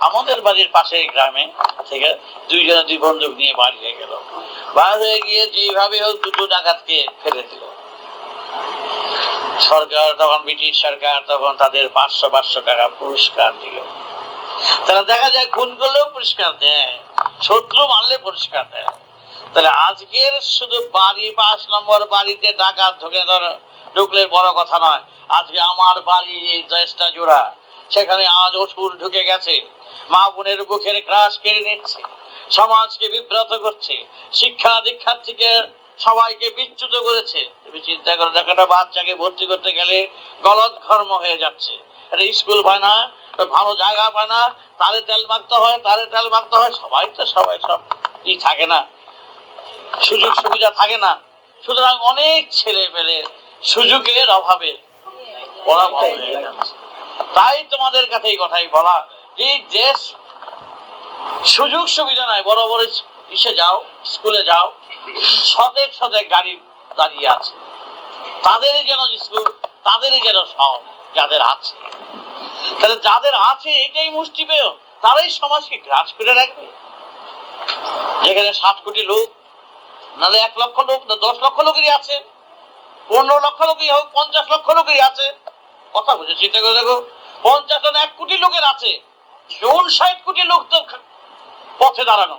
আমাদের বাড়ির পাশে গ্রামে থেকে 2 জনে 2 বন্দুক নিয়ে বাড়ি হয়ে গেল। বার হয়ে গিয়ে যেভাবে হোক 2টো ডাকাতকে ফেলে দিল। সরকার তখন, ব্রিটিশ সরকার তখন তাদের 500 টাকা পুরস্কার দিল। তারা দেখা যায় খুন করলেও পুরস্কার দেয়, শত্রু মারলে পুরস্কার দেয়। তাহলে আজকের শুধু বাড়ি 5 নম্বর বাড়িতে ডাকাত ঢুকলে বড় কথা নয়, আজকে আমার বাড়ি এই 10টা জোড়া, সেখানে আজ অসুর ঢুকে গেছে, মা বোনের বুকের গ্রাস কেড়ে নিচ্ছে, সমাজকে বিব্রত করছে, শিক্ষা দীক্ষার থেকে সবাইকে বিচ্যুত করেছে। তুমি চিন্তা করো, একটা বাচ্চাকে ভর্তি করতে গেলে গলদ ঘর্ম হয়ে যাচ্ছে, একটা স্কুল পায় না, ভালো জায়গা পায় না, তারে তেল মাখতে হয়, সবাই সব থাকে না, সুযোগ সুবিধা থাকে না। সুতরাং অনেক ছেলে পেলে সুযোগের অভাবে পরাভব হয়ে যাচ্ছে। তাই তোমাদের কাছে এই কথাই বলা, যে দেশ সুযোগ সুবিধা নাই, বড় বড় যাও, স্কুলে যাও, শতেক গাড়ি দাঁড়িয়ে আছে, তাদেরই যেন স্কুল, তাদেরই যেন সব যাদের আছে। তাহলে যাদের আছে এটাই মুষ্টি পেয়েও তারাই সমাজকে গ্রাস করে রাখবে। যেখানে 7 কোটি লোক, নাহলে 1 লক্ষ লোক, 10 লক্ষ লোকেরই আছে, 15 লক্ষ লোকই হোক, 50 লক্ষ লোকেরই আছে। কথা বুঝে চিন্তা করে দেখো, 50 1 কোটি লোকের আছে, 59 কোটি লোক তো পথে দাঁড়ানো,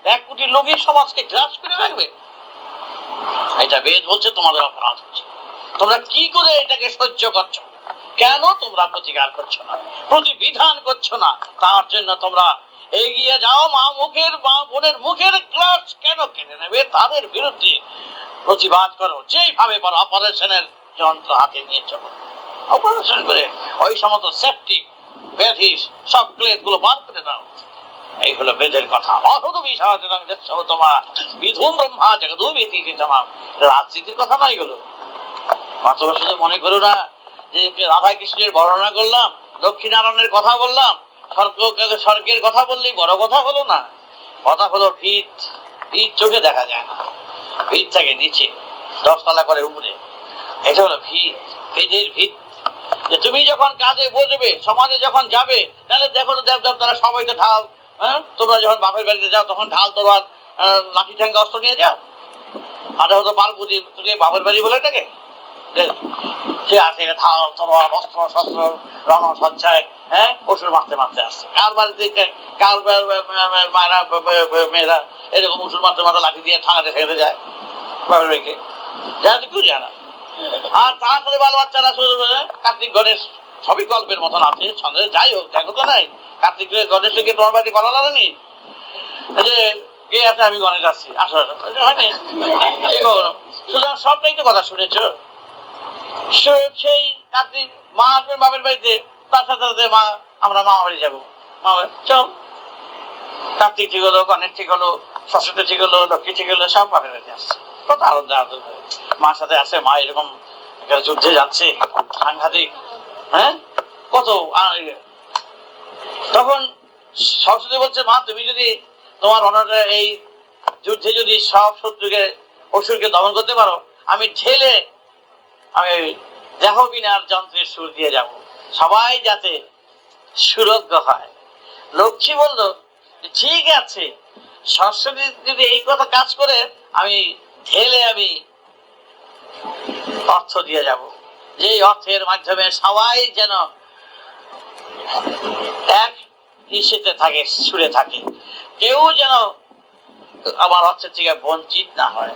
1 কোটি লোকই সমাজকে গ্রাস করে রাখবে। এটা বেদ বলছে তোমাদের অপরাধ হচ্ছে। তোমরা কি করে এটাকে সহ্য করছো? কেন তোমরা প্রতিকার করছো না, প্রতিবিধান করছো না? তার জন্য তোমরা এগিয়ে যাও, মা বোনের মুখের গ্লাস কেন কেড়ে নেবে, তাদের বিরুদ্ধে প্রতিবাদ করো। যেইভাবে বলো, অপারেশনের যন্ত্র হাতে নিয়ে চলো, অপারেশন করে ওই সমস্ত সেফটি ব্যাধি সব প্লেট গুলো বার করে দাও। এইগুলো বেদের কথা। রাজনীতির কথা না এগুলো। শুধু মনে করো না যে রাধা কৃষ্ণের বর্ণনা করলাম, লক্ষ্মীনারায়ণের কথা বললাম, স্বর্গের কথা বললেই বড় কথা হলো না। কথা হলো ভিত চোখে দেখা যায় না, ভিত থাকে নিচে, 10 তলা করে উপরে, এটা হলো ভিত, বেদের ভিত। তুমি যখন কাজে বসবে, সমাজে যখন যাবে, তাহলে দেখো তারা সবাই তো ঢাল, তোমরা যখন বাপের বাড়িতে যাও তখন ঢাল তলোয়ার লাঠি ঠ্যাঙ্গা অস্ত্র নিয়ে যাও। আর হয়তো পালপুজি বাপের বাড়ি বলে এটাকে, সে আছে ঢাল তলোয়ার অস্ত্র শস্ত্র রণসজ্জায়, অসুর মারতে আসছে। কার বাড়িতে কার মায়েরা মেয়েরা এরকম অসুর মারতে লাঠি দিয়ে ঠাঙাতে ফেলে যায় বাপের বাড়িকে, জানা কেউ জানা। আর তারপরে বাল বাচ্চারা কার্তিক গণেশ সবই গল্পের মতন আছে, সন্দেহ যাই হোক, দেখো তো নাই কার্তিক গণেশ থেকে তোমার বাড়ি করা লাগেনি যে কে আছে আমি গণেশ আসছি, আসলে হয়নি। সুতরাং সবটাই তো কথা শুনেছ। সেই কার্তিক মা আসবেন বাপের বাড়িতে, তার সাথে সাথে আমরা মামা বাড়ি যাবো, চল। কার্তিক ঠিক হলো, গণেশ ঠিক হলো, সরস্বতী ঠিক হলো, লক্ষ্মী ঠিক হলো, সব বাপের বাড়িতে আসছে। কত আনন্দ আনন্দ, মার সাথে আসে, মা এরকম একটা যুদ্ধে যাচ্ছে, সাংঘাতিক, হ্যাঁ কত তখন সরস্বতী বলছে, মা তুমি যদি তোমার অনারে এই যুদ্ধে যদি সব শত্রুকে অসুরকে দমন করতে পারো, আমি ঢেলে আমি দেহ বিনার যন্ত্রের সুর দিয়ে যাব, সবাই যাতে সুরজ্ঞ হয়। লক্ষ্মী বলল ঠিক আছে, সরস্বতী যদি এই কথা কাজ করে, আমি ঢেলে আমি অর্থ দিয়ে যাব, যে অর্থের মাধ্যমে সবাই যেন এক ইসেতে থাকে, সুরে থাকে, কেউ যেন আমার অর্থের থেকে বঞ্চিত না হয়,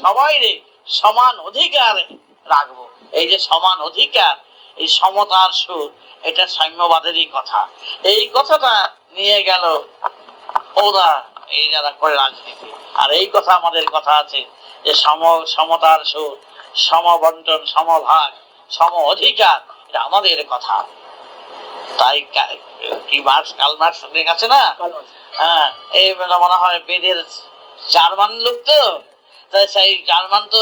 সবাই সমান অধিকার রাখবো। এই যে সমান অধিকার, এই সমতার সুর, এটা সাম্যবাদেরই কথা। এই কথাটা নিয়ে গেল ওরা, এই যারা করে রাজনীতি। আর এই কথা আমাদের কথা আছে যে সমতার সুর, সমবন্টন, সমভাগ, সম অধিকার, এটা আমাদের কথা। তাই কি মার্কস, কার্ল মার্কস আছে না, হ্যাঁ, এই মনে হয় বেদের জার্মান লোক, তো তাই সেই জার্মান তো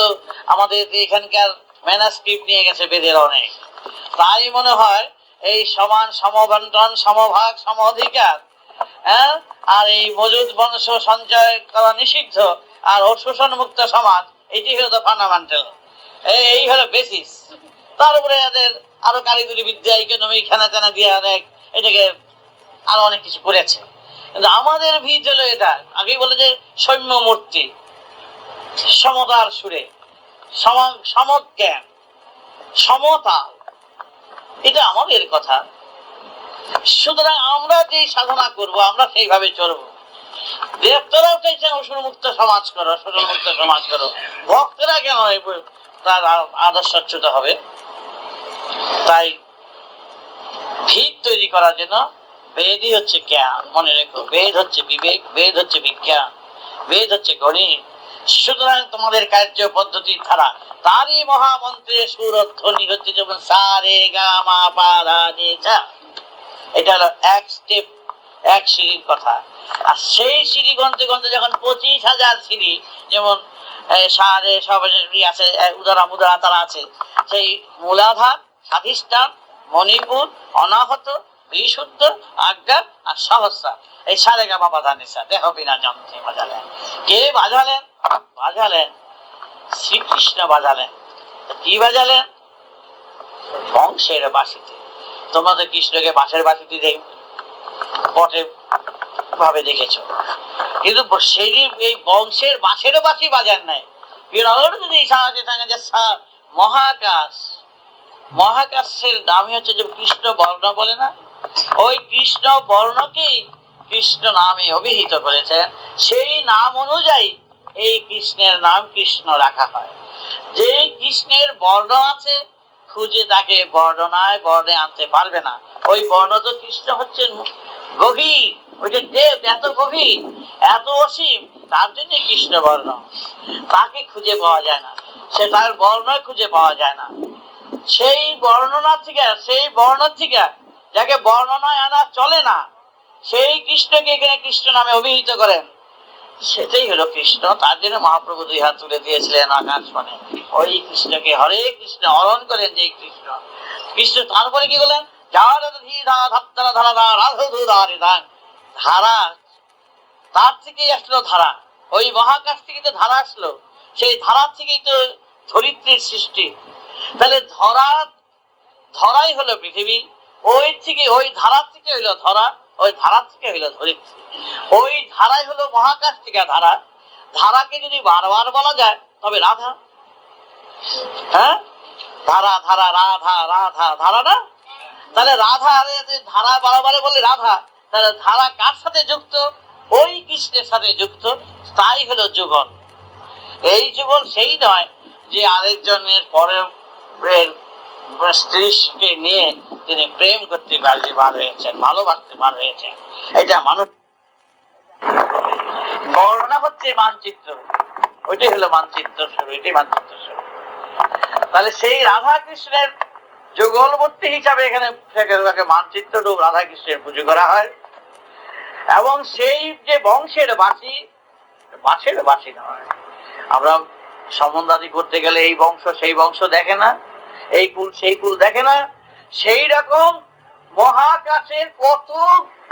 আমাদের এখানকার ম্যানাস্ক্রিপ্ট নিয়ে গেছে বেদের অনেক, তাই মনে হয় এই সমান, সমবন্টন, সমভাগ, সম অধিকার, হ্যাঁ, আর এই মজুদ বংশ সঞ্চয় করা নিষিদ্ধ, আর শোষণ মুক্ত সমাজ, এটি হলো তো ফান্ডামেন্টাল, এই হলো বেসিস। তার উপরে এদের আরো কারিগরি বিদ্যা, ইকোনমিক খানা টানা দিয়ে অনেক এটাকে আরো অনেক কিছু করেছে। কিন্তু আমাদের ভিত হলো এটা, আগেই বলে যে সৌম্য মূর্তি, সমতার সুরে, সমজ্ঞান, সমতা, এটা আমাদের কথা। সুতরাং আমরা যে সাধনা করব, আমরা সেইভাবে চলবো। দেবতারাও চাইছেন অসুর মুক্ত সমাজ করো, শোষণ মুক্ত সমাজ করো, ভক্তরা কেন তার আদর্শচ্যুত হবে? তাই ভিত তৈরি করার জন্য বেদই হচ্ছে জ্ঞান, মনে রেখো, বেদ হচ্ছে বিবেক, বেদ হচ্ছে বিজ্ঞান, বেদ হচ্ছে গণিত। সুতরাং তোমাদের কার্য পদ্ধতি ধারা, তারই মহামন্ত্রের সুরধ্বনি হচ্ছে যেমন সা রে গা মা পা ধা নি সা। এটা হলো এক স্টেপ, এক সিঁড়ির কথা। আর সেই সিঁড়ি গন্তে গন্তে যখন 25,000 সিঁড়ি, যেমন সারে সব আছে, উদারা মুদারা তারা আছে, সেই মূলাধার, স্বাধিষ্ঠান, মণিপুর, অনাহত, বিশুদ্ধ, আজ্ঞা আর সহস্রা, এই সারে গা মা পা ধা নি সা, দেহ বিনা যন্ত্রে বাজালেন। কে বাজালেন? বাজালেন শ্রীকৃষ্ণ বাজালেন। কি বাজালেন? বংশের বাঁশিতে। তোমরা তো কৃষ্ণকে বাঁশের বাঁশিতে পটে ভাবে দেখেছো, কিন্তু সেই এই বংশের বাঁশেরও বাঁশি বাজার নাই। মহাকাশ, মহাকাশের নামই হচ্ছে যে কৃষ্ণ বর্ণ বলে না, ওই কৃষ্ণ বর্ণকেই কৃষ্ণ নামে অভিহিত করেছেন। সেই নাম অনুযায়ী এই কৃষ্ণের নাম কৃষ্ণ রাখা হয়। যে কৃষ্ণের বর্ণ আছে, খুঁজে তাকে বর্ণে আনতে পারবে না। ওই বর্ণ তো কৃষ্ণ হচ্ছেন গভীর, ওই যে দেব এত গভীর, এত অসীম, তার জন্য কৃষ্ণ বর্ণ। তাকে খুঁজে পাওয়া যায় না, সে তার বর্ণ খুঁজে পাওয়া যায় না। সেই বর্ণনা থেকে, সেই বর্ণ থেকে যাকে বর্ণনায় আনা চলে না, সেই কৃষ্ণকে এখানে কৃষ্ণ নামে অভিহিত করেন, সেটাই হলো কৃষ্ণ। তার জন্য মহাপ্রভু 2 হাত তুলে দিয়েছিলেন আকাশবাণী, ওই কৃষ্ণকে হরে কৃষ্ণ হরণ করেন যে কৃষ্ণ। কৃষ্ণ তারপরে কি বলেন? ধারা, তার থেকেই আসলো ধারা, ওই মহাকাশ থেকে তো ধারা আসলো, সেই ধারার থেকেই তো ধরিত্রীর সৃষ্টি। তাহলে ধরাই হলো পৃথিবী, ওই থেকে, ওই ধারার থেকে হইলো ধরা, ওই ধারার থেকে হইলো ধরিত্রী, ওই ধারাই হলো মহাকাশ থেকে ধারা। ধারাকে যদি বারবার বলা যায় তবে রাধা, হ্যাঁ, ধারা ধারা রাধা রাধা ধারা না, তাহলে রাধা, ধারা বারবার বলে রাধা, তাহলে ধারা কার সাথে যুক্ত? ওই কৃষ্ণের সাথে যুক্ত, তাই হলো যুগল। এই যুগল সেই নয় যে আরেকজনের পরের স্ত্রীকে নিয়ে তিনি প্রেম করতে বার হয়েছেন, ভালোবাসতে বার হয়েছেন। এটা মানুষ বর্ণনা হচ্ছে মানচিত্র, ওইটাই হলো মানচিত্র শুরু, এটাই মানচিত্র শুরু। তাহলে সেই রাধা কৃষ্ণের যুগলবর্তী হিসাবে এখানে মানচিত্র রূপ রাধা কৃষ্ণের পুজো করা হয়। এবং সেই যে বংশের বাসী, বাঁশের বাঁশি নয়। আমরা সম্বন্ধাদি করতে গেলে এই বংশ সেই বংশ দেখে না, এই কুল সেই কুল দেখে না। সেই রকম মহাকাশের কত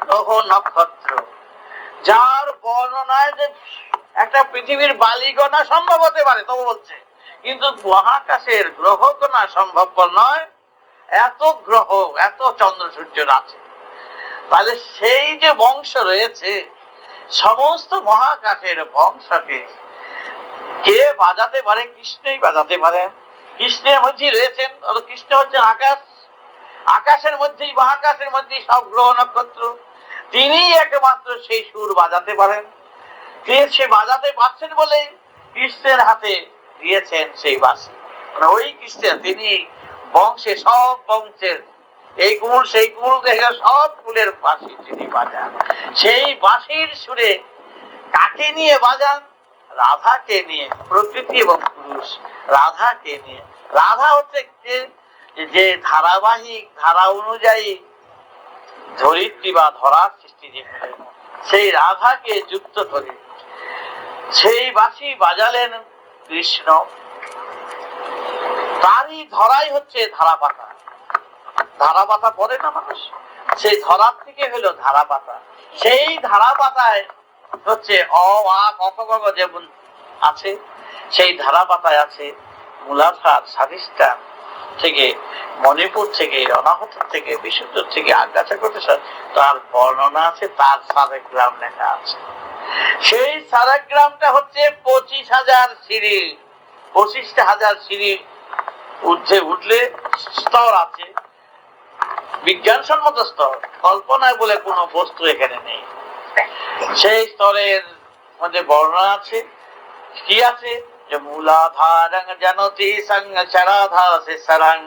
গ্রহ নক্ষত্র, যার বর্ণনায় যে একটা পৃথিবীর বালিগণা সম্ভব হতে পারে তবু বলছে, কিন্তু মহাকাশের গ্রহ গোনা সম্ভবপর নয়। এত গ্রহ, এত চন্দ্র সূর্যের আছে, তাহলে সেই যে বংশ রয়েছে, সমস্ত মহাকাশের বংশকে কে বাজাতে পারে? কৃষ্ণই বাজাতে পারে। কৃষ্ণের মধ্যেই রয়েছেন, কৃষ্ণ হচ্ছেন আকাশ, আকাশের মধ্যেই মহাকাশের মধ্যেই সব গ্রহ নক্ষত্র, তিনি একমাত্র সেই সুর বাজাতে পারেন। সে বাজাতে পারছেন বলে কৃষ্ণের হাতে দিয়েছেন সেই বাঁশি। ওই কৃষ্ণ তিনি বংশে, সব বংশের এই কুল সেই কুল দেখে সব কুলের বাঁশি তিনি বাজান। সেই বাঁশির সুরে কাকে নিয়ে বাজান? রাধাকে নিয়ে। প্রকৃতি এবং পুরুষ রাধাকে নিয়ে। রাধা হচ্ছে যে ধারাবাহিক ধারা অনুযায়ী ধরিত্রী বা ধরার সৃষ্টি যে করে, সেই রাধাকে যুক্ত করে সেই বাঁশি বাজালেন কৃষ্ণ। তারই ধরাই হচ্ছে ধারাপাতা। ধারাপাতা পড়ে না মানুষ, সেই ধরার থেকে হলো ধারাপাতা। সেই ধারাপাতায় হচ্ছে অ আ ক খ গ ঘ যেমন আছে, সেই ধারাপাতায় আছে মূলাধার, স্বাধিষ্ঠান থেকে, মণিপুর থেকে, অনাহত থেকে, বিশুদ্ধ থেকে, আজ্ঞাচা করতে তার বর্ণনা আছে, তার সারেগ্রাম লেখা আছে। সেই সারেগ্রামটা হচ্ছে 25,000 সিঁড়ি, 25,000 সিঁড়ি ঊর্ধ্বে উঠলে স্তর আছে, বিজ্ঞানসম্মত স্তর, কল্পনায় বলে কোনো বস্তু এখানে নেই। সেই স্তরের মধ্যে বর্ণনা আছে, কি আছে? যে মূলাধারং জনতি সঙ্গ চরাধাসে সরং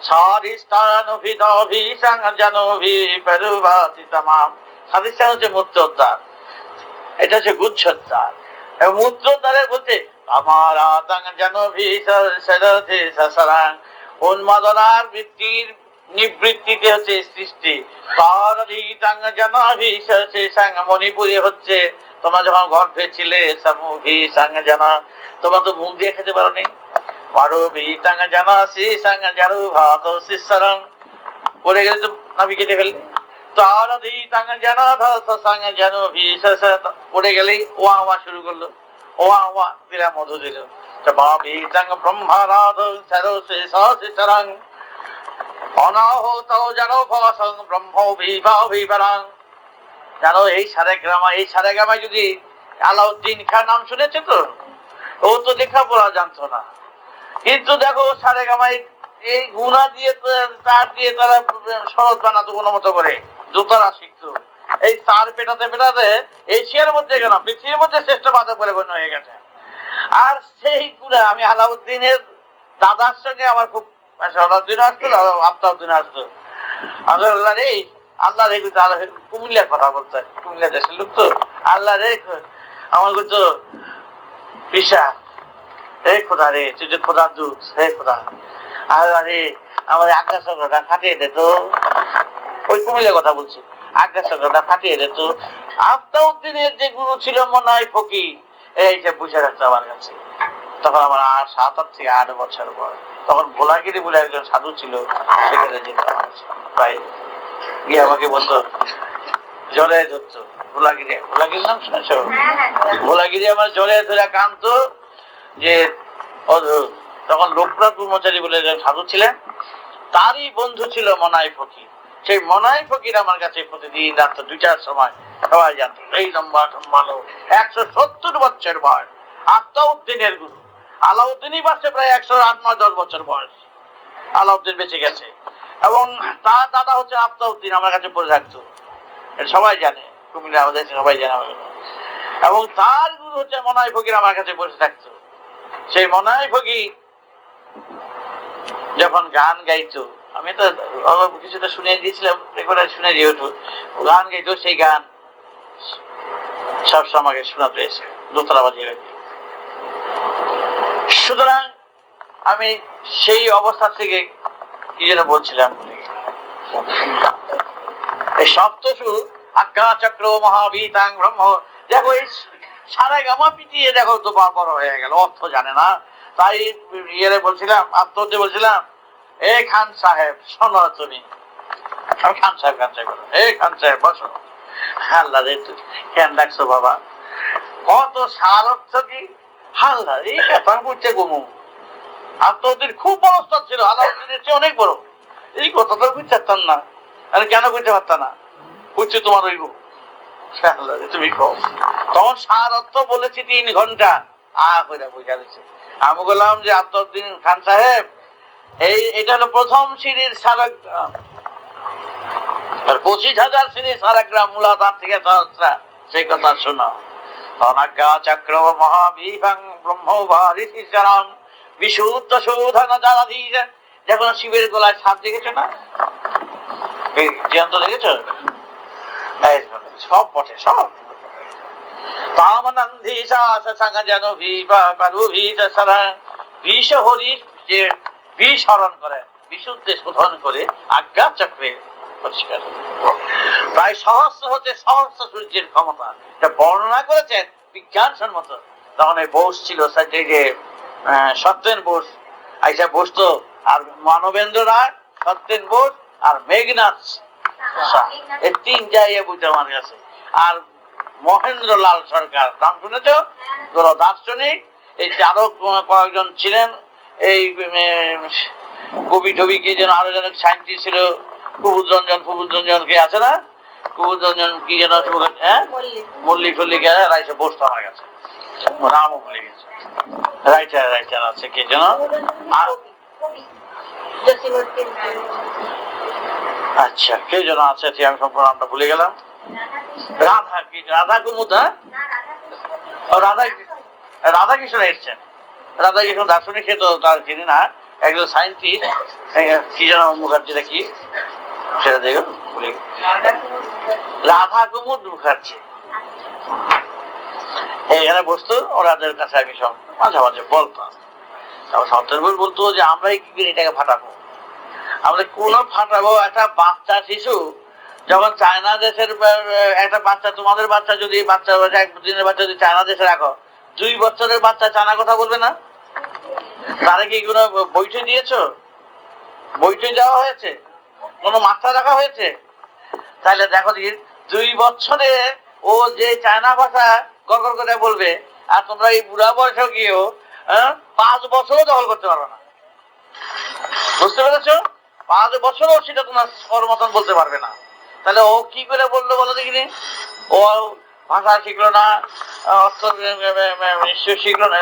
সারিষ্ঠানভিদভি সঙ্গ জনভি পরিভাতি তমাম। সারিষ্ঠান হচ্ছে মূত্রোদ্ধার, এটা হচ্ছে গুচ্ছোদ্ধার। এবং মূত্রোদ্ধারে বলতে আমার আতং জনভি সরধে সরং, উন্মাদনার বৃত্তির নিবৃত্তিতে হচ্ছে সৃষ্টি। মণিপুরে হচ্ছে তোমরা যখন গর্ভে ছিলে, তোমরা তো মুখ দিয়ে খেতে পারো নি, পড়ে গেলে তো নাভি কেটে ফেললে, পড়ে গেলেই ওয়া ওয়া শুরু করলো, ওয়া ওয়া দিলা মধু দিল, ব্রহ্মারাধ অনাহত জানো ভসং ব্রহ্ম বিবাহ। জানো এই সারেগামা, এই সারেগামায় যদি আলাউদ্দিন খান নাম শুনেছে তো, ও তো লেখাপড়া জানতো না, কিন্তু দেখো সারেগামায় এই গুণা দিয়ে তার দিয়ে তারা শরৎ বানাতো কোনো মতো করে, দোতারা শিখতো। এই তার পেটাতে পেটাতে এশিয়ার মধ্যে কেন পৃথিবীর মধ্যে শ্রেষ্ঠ বাদক বলে গণ্য হয়ে গেছে। আর সেই গুণা আমি আলাউদ্দিনের দাদার সঙ্গে আমার খুব আলাউদ্দিন আসতো, আফতাউদ্দিন আসতো, আল্লাহ রে আল্লাহ রে, কুমিল্লার কথা বলতে, কুমিল্লা দেশের লোক তো, আল্লাহ রে আমার তো পিসা, হে খোদা রে, তুই যে খোদার দুধ, হে খোদা, আল্লাহ রে আমার আজ্ঞা চক্রটা ফাটিয়ে দিত। ওই কুমিল্লার কথা বলছি, আজ্ঞা চক্রটা ফাটিয়ে দিত। আফতাউদ্দিনের যে গুরু ছিল মনাই ফকির, এই যে বুঝে রাখতো আমার কাছে, তখন আমার 7 থেকে 8 বছর বয়স। তখন ভোলাগিরি বলে একজন সাধু ছিল, সেখানে যেতাম প্রায় গিয়ে, আমাকে বলতো জলে ধরতো, ভোলাগিরি, ভোলাগিরি নাম শুনেছ? ভোলাগিরি আমার জলে ধরে কাঁদতো যে অদ্ভুত। তখন লোকনাথ ব্রহ্মচারী বলে একজন সাধু ছিলেন, তারই বন্ধু ছিল মনাই ফকির। সেই মনাই ফকির আমার কাছে প্রতিদিন রাত 2টার সময় সবাই জানতো, এই লম্বা মালো 170 বছর বয়স, আফতাউদ্দিনের গুরু। আলাউদ্দিনই বাঁচছে প্রায় 108, 9, 10 বছর বয়স, আলাউদ্দিন বেঁচে গেছে। এবং তার দাদা হচ্ছে আফতাউদ্দিন, আমার কাছে পড়ে থাকতো, এটা সবাই জানে, কুমিল্লা আমাদের সবাই জানে। এবং তার গুরু হচ্ছে মনাই ফকির, আমার কাছে বসে থাকতো। সেই মনাই ফকির যখন গান গাইতো, আমি তো কিছুটা শুনে দিয়েছিলাম, শুনে যেহেতু গান গাইতো, সেই গান সবসময় আমাকে শোনাতে এসে দোতলা বাজিয়ে রাখি। সুতরাং আমি সেই অবস্থা থেকে কি যেন বলছিলাম, এই সপ্তসুর আজ্ঞা চক্র মহাবীতাং ব্রহ্ম। দেখো এই সারা গামা পিটিয়ে দেখো তো বড় হয়ে গেল, অর্থ জানে না। তাই ইয়ে বলছিলাম, আত্মহত্যা বলছিলাম, এ খান সাহেব শোনো তুমি, খান সাহেব খান সাহেব বসো। আল্লাহ রে কেন ডাকছো বাবা, কত সার অর্থ কি আল্লাহ, এই কথা বুঝছে গুমু। আত্মহত্যা খুব বড় স্তর ছিল, আল্লাহদের চেয়ে অনেক বড়। এই কথাটা বুঝতে পারতাম না। আরে কেন বুঝতে পারতাম না? বুঝছি তোমার ওই তুমি কও। তখন সার অর্থ বলেছি 3 ঘন্টা বুঝা দিচ্ছে। আমি বললাম যে আত্মউদ্দিন খান সাহেব, এটা হলো প্রথম সিঁড়ির সারাগ্রাম, 25,000 সিঁড়ির সারাগ্রাম মূলাধার থেকে সহস্রা, সেই কথা শোনো। অনাজ্ঞা চক্র মহাবিভাং ব্রহ্মবারিশি চরণ বিশুদ্ধ শোধন জালাধীশ। যখন শিবের গলায় সাপ দেখেছো না, এই জ্যান্ত দেখেছো, সব পথে সব বিশুদ্ধে শোধন করে আজ্ঞা চক্রে পরিষ্কার। প্রায় সহস্র হতে সহস্র সূর্যের ক্ষমতা, এটা বর্ণনা করেছেন বিজ্ঞান সম্মত। তখন এই বোস ছিল, যে সত্যেন বোস আইসা বসতো, আর মানবেন্দ্র রায়, সত্যেন বোস আর মেঘনাথ, এই 3 জায়গায় বুঝতে আমার কাছে। আর মহেন্দ্র লাল সরকার নাম শুনেছ, দার্শনিক। এই আরো কয়েকজন ছিলেন, এই কবি টবি কে যেন, আরো যেন সাইন্টিস্ট ছিল, কুবুদ রঞ্জন কে আছে না, কুবুদ রঞ্জন কি যেন, হ্যাঁ মল্লিক ফল্লিক, রাইসে বসতো আমার কাছে, নামও ভুলে গেছে, রাইটার আছে কে যেন, আচ্ছা কে যেন আছে, আমি সম্পূর্ণ নামটা ভুলে গেলাম। রাধা কুমুদ, রাধাকৃষ্ণ এসছেন, রাধাকৃষ্ণ দার্শনিক, সে তো তার চিনি না, একজন সাইন্টিস্ট কি যেন মুখার্জিটা কি সেটা দেখো, রাধা কুমুদ মুখার্জি এখানে বসতো। ওনাদের কাছে আমি সব মাঝে মাঝে বলতাম, সত্যেন বলতো যে আমরাই কি করে এটাকে ফাটাবো, আমরা কোন ফাটাবো? একটা বাচ্চা শিশু যখন চায়না দেশের একটা বাচ্চা, তোমাদের বাচ্চা যদি 1 দিনের বাচ্চা যদি চায়না দেশে রাখো, 2 বছরের বাচ্চা চায়না কথা বলবে না? তারা কি কোনো বইটে দিয়েছো? বইটে দেওয়া হয়েছে? কোনো মাত্রা রাখা হয়েছে? তাহলে দেখো 2 বছরে ও যে চায়না ভাষা গড়গড় করে বলবে, আর তোমরা এই বুড়া বয়সে গিয়েও 5 বছরও দখল করতে পারবে না। বুঝতে পেরেছো? 5 বছরও সেটা তোমার ওর মতন বলতে পারবে না। তাহলে ও কি করে বললো বলো দেখিনি? ও ভাষা শিখলো না, অর্থ নিশ্চয় শিখলো না,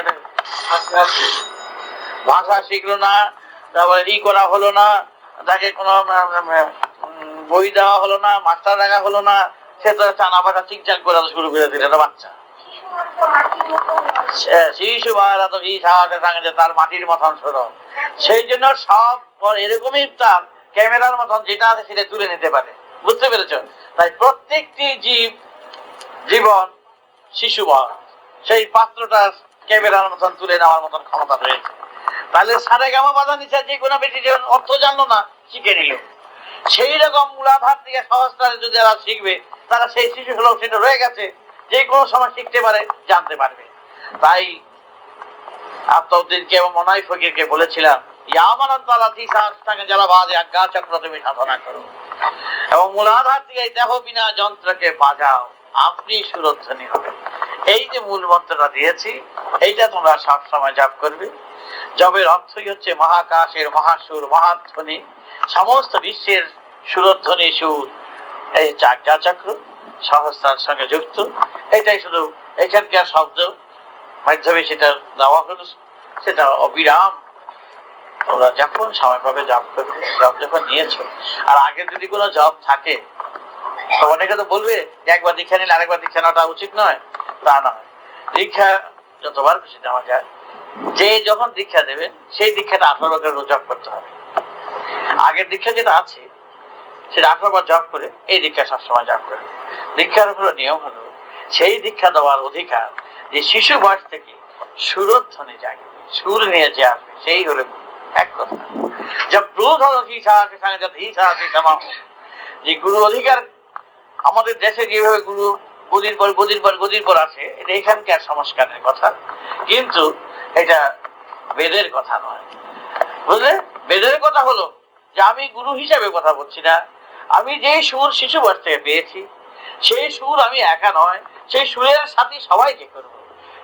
ভাষা শিখলো না, তারপরে করা হলো না, তাকে কোনো বই দেওয়া হলো না, মাস্টার রাখা হলো না, সে তো চানা ভাষা ঠিকঠাক করে শুরু করে দিল একটা বাচ্চা। শিশু তার মাটির মতন ছোট, সেই জন্য সব এরকমই তার ক্যামেরার মতন যেটা আছে সেটা তুলে নিতে পারে। বুঝতে পেরেছ? তাই প্রত্যেকটি জীবন শিশু বল, সেই পাত্রটা ক্যামেরার মতন তুলে নেওয়ার মতন ক্ষমতা রয়েছে। তাহলে সারে গামা বাধা নিচে যে কোনো বেশি অর্থ জানলো না, শিখে নিল। সেই রকম মূলাধার থেকে সহস্রারে যদি যারা শিখবে, তারা সেই শিশু হলেও সেটা রয়ে গেছে, যে কোনো সময় শিখতে পারে, জানতে পারবে। তাই আত্মউদ্দিনকে এবং মনাই ফকিরকে বলেছিলাম, তুমি সাধনা করো এবং মূলাধার থেকে দেহ বিনা যন্ত্রকে বাজাও, আপনি সুরধ্বনি হবে। এই যে মূল মন্ত্রটা দিয়েছি, এইটা তোমরা সব সময় জপ করবে। জপের অর্থই হচ্ছে মহাকাশের মহাসুর মহাধ্বনি, সমস্ত বিশ্বের সুরধ্বনি সুর এই আজ্ঞা চক্র সহস্রার সঙ্গে যুক্ত। এটাই শুধু এখানকার শব্দ মাধ্যমে সেটা দেওয়া হলো, সেটা অবিরাম ওরা যখন সময় পাবে জপ করবে। জপ যখন নিয়েছ, আর আগে যদি কোনো জপ থাকে, অনেকে তো বলবে যে একবার দীক্ষা নিলে আরেকবার দীক্ষা নেওয়াটা উচিত নয়। তা নয়, দীক্ষা যতবার খুশি নেওয়া যায়। যে যখন দীক্ষা দেবে সেই দীক্ষাটা 18 বার জপ করতে হবে। আগের দীক্ষা যেটা আছে সেটা 18 বার জপ করে এই দীক্ষা সবসময় জপ করে। দীক্ষার উপর নিয়ম হলো, সেই দীক্ষা দেওয়ার অধিকার যে শিশু বয়স থেকে সুরধ্বনি জাগে, সুর নিয়ে যে আসবে, সেই হলো এক কথা। যে গুরু অধিকার আমাদের দেশে যেভাবে গুরু গদির পর আসে, এটা এখানকার সংস্কারের কথা, কিন্তু এটা বেদের কথা নয়। বুঝলে, বেদের কথা হলো যে আমি গুরু হিসাবে কথা বলছি না, আমি যে সুর শিশু বয়স থেকে পেয়েছি সেই সুর আমি একা নয়, সেই সুরের সাথে সবাইকে করবো,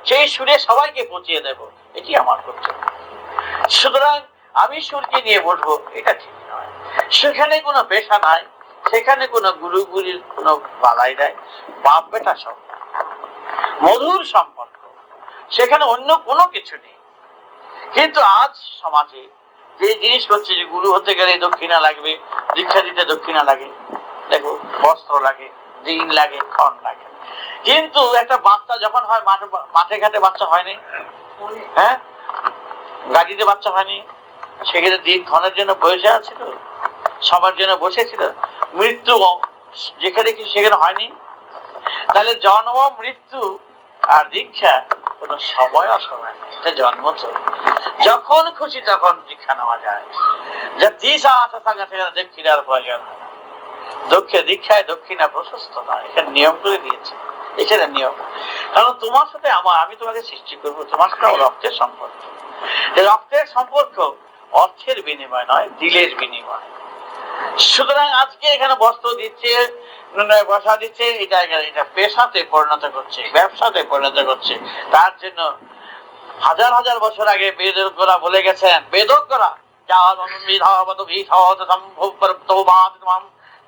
সেই সুরে সবাইকে পৌঁছিয়ে দেব, এটি আমার কর্তব্য। সুতরাং আমি সুরকে নিয়ে বলবো এটা ঠিক নয়। সেখানে কোনো পেশা নাই, সেখানে কোনো গুরু গুরির কোনো বালাই নাই, বাপ বেটা সম্পর্ক, মধুর সম্পর্ক, সেখানে অন্য কোনো কিছু নেই। কিন্তু আজ সমাজে যে জিনিস করছে, যে গুরু হতে গেলে দক্ষিণা লাগবে, দীক্ষা দিতে দক্ষিণা লাগে, দেখো বস্ত্র লাগে, দিন লাগে, ক্ষণ লাগে। কিন্তু একটা বাচ্চা যখন হয়, মাঠে ঘাটে বাচ্চা হয়নি, হ্যাঁ, গাড়িতে বাচ্চা হয়নি, সেখানে দিন ক্ষণের জন্য বসে আছিল, সবার জন্য বসেছিল। মৃত্যু যেখানে কিছু সেখানে হয়নি। তাহলে জন্ম, মৃত্যু আর দীক্ষা কোনো সময় অসময় নেই, এটা জন্ম তো যখন খুশি তখন দীক্ষা নেওয়া যায়। যা দিশা আসা থাকা সেখানে দক্ষিণার প্রয়োজন হয়। দীক্ষায় দক্ষিণা প্রশস্ত নয়, এখানে নিয়ম করে দিয়েছে, এখানে নিয়ম। কারণ তোমার সাথে আমি তোমাকে সৃষ্টি করবো, তোমার সাথে আমার রক্তের সম্পর্ক। রক্তের সম্পর্ক অর্থের বিনিময় নয়, দিলের বিনিময়। সুতরাং আজকে এখানে বস্ত্র দিচ্ছে, বসা দিচ্ছে, এটা পেশাতে পরিণত করছে, ব্যবসাতে পরিণত করছে। তার জন্য হাজার হাজার বছর আগে বেদজ্ঞরা বলে গেছেন, বেদজ্ঞরা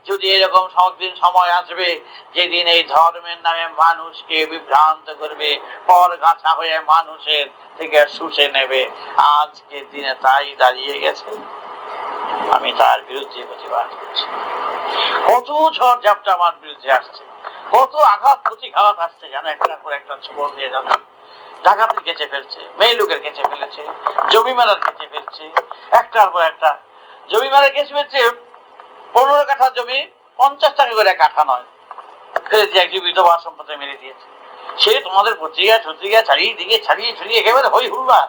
যদি এরকম দিন সময় আসবে যেদিন এই ধর্মের নামে মানুষকে বিভ্রান্ত করবে, পর গাছা হয়ে মানুষের থেকে শুষে নেবে, আজকে দিনে তাই দাঁড়িয়ে গেছে। আমি তার বিরুদ্ধে প্রতিবাদ করছি। কত ঝড় ঝাপটা আমার বিরুদ্ধে আসছে, কত আঘাত প্রতিঘাত আসছে, যেন একটা করে একটা ছবল দিয়ে যাবে। ডাকাতের কেচে ফেলছে, মেয়ে লোকের কেচে ফেলেছে, জমি মারার কেচে ফেলছে, একটার পর একটা জমি মারার কেচে ফেলছে। 15 কাঠা জমি 50 টাকা করে কাঠা নয়, ফেলেছে একটি বিধবা সম্পত্তি মেরে দিয়েছে। সে তোমাদের পত্রিকা চারিদিকে ছাড়িয়ে ছড়িয়ে একেবারে হই হুল্লা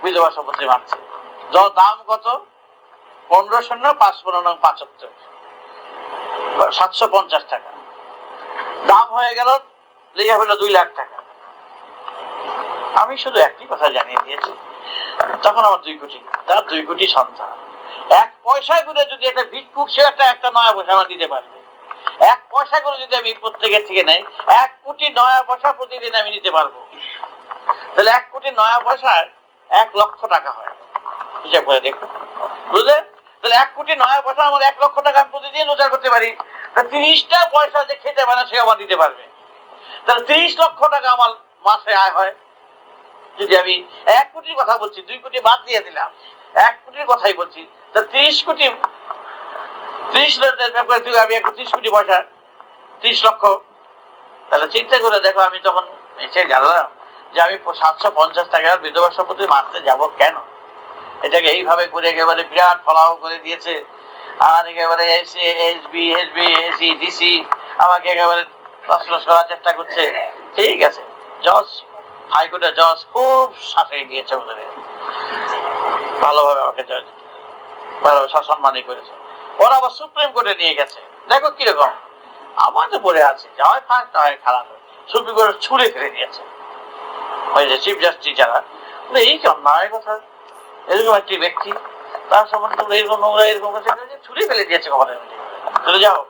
বিধবা সম্পত্তি মারছে। দাম কত? 15,575 750 টাকা দাম হয়ে গেল, লেগে হলো 2 লাখ টাকা। আমি শুধু একটি কথা জানিয়ে দিয়েছি, তখন আমার 2 কোটি, তার 2 কোটি সন্তান। 1 পয়সা করে যদি একটা ভিক্ষুক, সে একটা নয়া পয়সা আমার দিতে পারবে। 1 পয়সা করে যদি আমি প্রত্যেকের থেকে নেই, 1 কোটি নয়া পয়সা প্রতিদিন আমি নিতে পারবো। তাহলে 1 কোটি নয়া পয়সায় 1 লক্ষ টাকা হয়, হিসাব করে দেখুন, বুঝলে? তাহলে 1 কোটি নয়া পয়সা আমার 1 লক্ষ টাকা আমি প্রতিদিন রোজগার করতে পারি। 30টা পয়সা যে খেতে পারে সে আমার দিতে পারবে। তাহলে 30 লক্ষ টাকা আমার মাসে আয় হয়। যদি আমি 1 কোটির কথা বলছি, 2 কোটি বাদ দিয়ে দিলাম, 1 কোটির কথাই বলছি, তা 30 কোটি, 30 আমি 30 কোটি পয়সা, 30 লক্ষ। তাহলে চিন্তা করে দেখো, আমি তখন এসে জানলাম যে আমি 750 টাকার বিধবা সম্পত্তি মারতে যাব কেন। এটাকে এইভাবে করে একেবারে বিরাট ফলাও করে দিয়েছে। আর একেবারে ডিসি আমাকে একেবারে তছনছ করার চেষ্টা করছে। ঠিক আছে, জজ, হাইকোর্টের জজ খুব শাসিয়ে দিয়েছে, ওদের ভালোভাবে আমাকে জজ ভালো সম্মানই করেছে। ওরা আবার সুপ্রিম কোর্টে নিয়ে গেছে, দেখো কিরকম আমাদের পড়ে আছে, হয় ফাঁক না হয় খারাপ, সুপ্রিম কোর্টে ছুঁড়ে ফেলে দিয়েছে। ওই যে চিফ জাস্টিস যারা, এই কি অন্যায় কথা, এরকম একটি ব্যক্তি তার সম্বন্ধে এরকম নোংরা এরকম ছুঁড়ে ফেলে দিয়েছে, চলে যাও।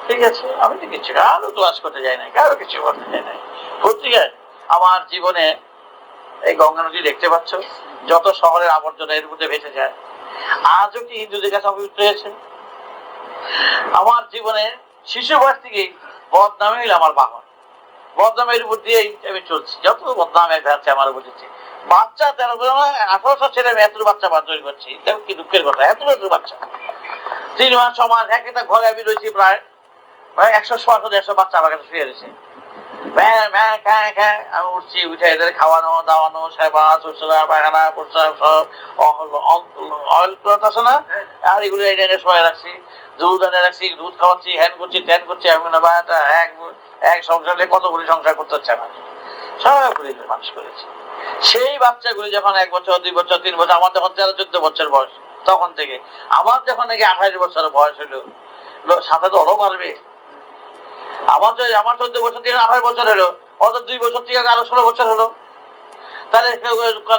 ঠিক আছে, আমি তো কিছু কারো দোয়াজ করতে যাই না, কারো কিছু করতে যাই না। পত্রিকায় আমার জীবনে এই গঙ্গা নদী দেখতে পাচ্ছ, যত শহরের আবর্জনা এর মধ্যে ভেসে যায়, আজও কি হিন্দুদের কাছে অপবিত্র হয়েছে? আমার জীবনে শিশু বয়স থেকেই বদনামে হইল আমার বাহন, বদনামের উপর দিয়েই আমি চলছি, যত বদনামে আছে আমার উপর দিচ্ছি। বাচ্চা 1800 ছেলে এত বাচ্চা তৈরি করছি, কি দুঃখের কথা, এত বাচ্চা 3 মাস 6 মাস একটা ঘরে আমি রয়েছি, প্রায় 100-150 বাচ্চা আমার কাছে শুয়ে রয়েছে। আমি উঠছি, উঠে এদের খাওয়ানো দাওয়ানো, সেবা শুশ্রূষা, পায়খানা প্রস্রাব সব অয়েল ক্লথ আছে না, আর এগুলো সবাই রাখছি, দুধ এনে রাখছি, দুধ খাওয়াচ্ছি, হ্যান করছি ত্যান করছি। আমি এক সংসারে কতগুলি সংসার করতে হচ্ছে আমার, সবগুলি মানুষ করেছি। সেই বাচ্চাগুলি যখন 1 বছর 2 বছর 3 বছর, আমার যখন 13-14 বছর বয়স, তখন থেকে আমার যখন নাকি 28 বছর বয়স হইলো, সাথে তো আরো বাড়বে, আমার 14 বছর থেকে 18 বছর হলো, ওদের 2 বছর থেকে কারো 16 বছর হলো, তাহলে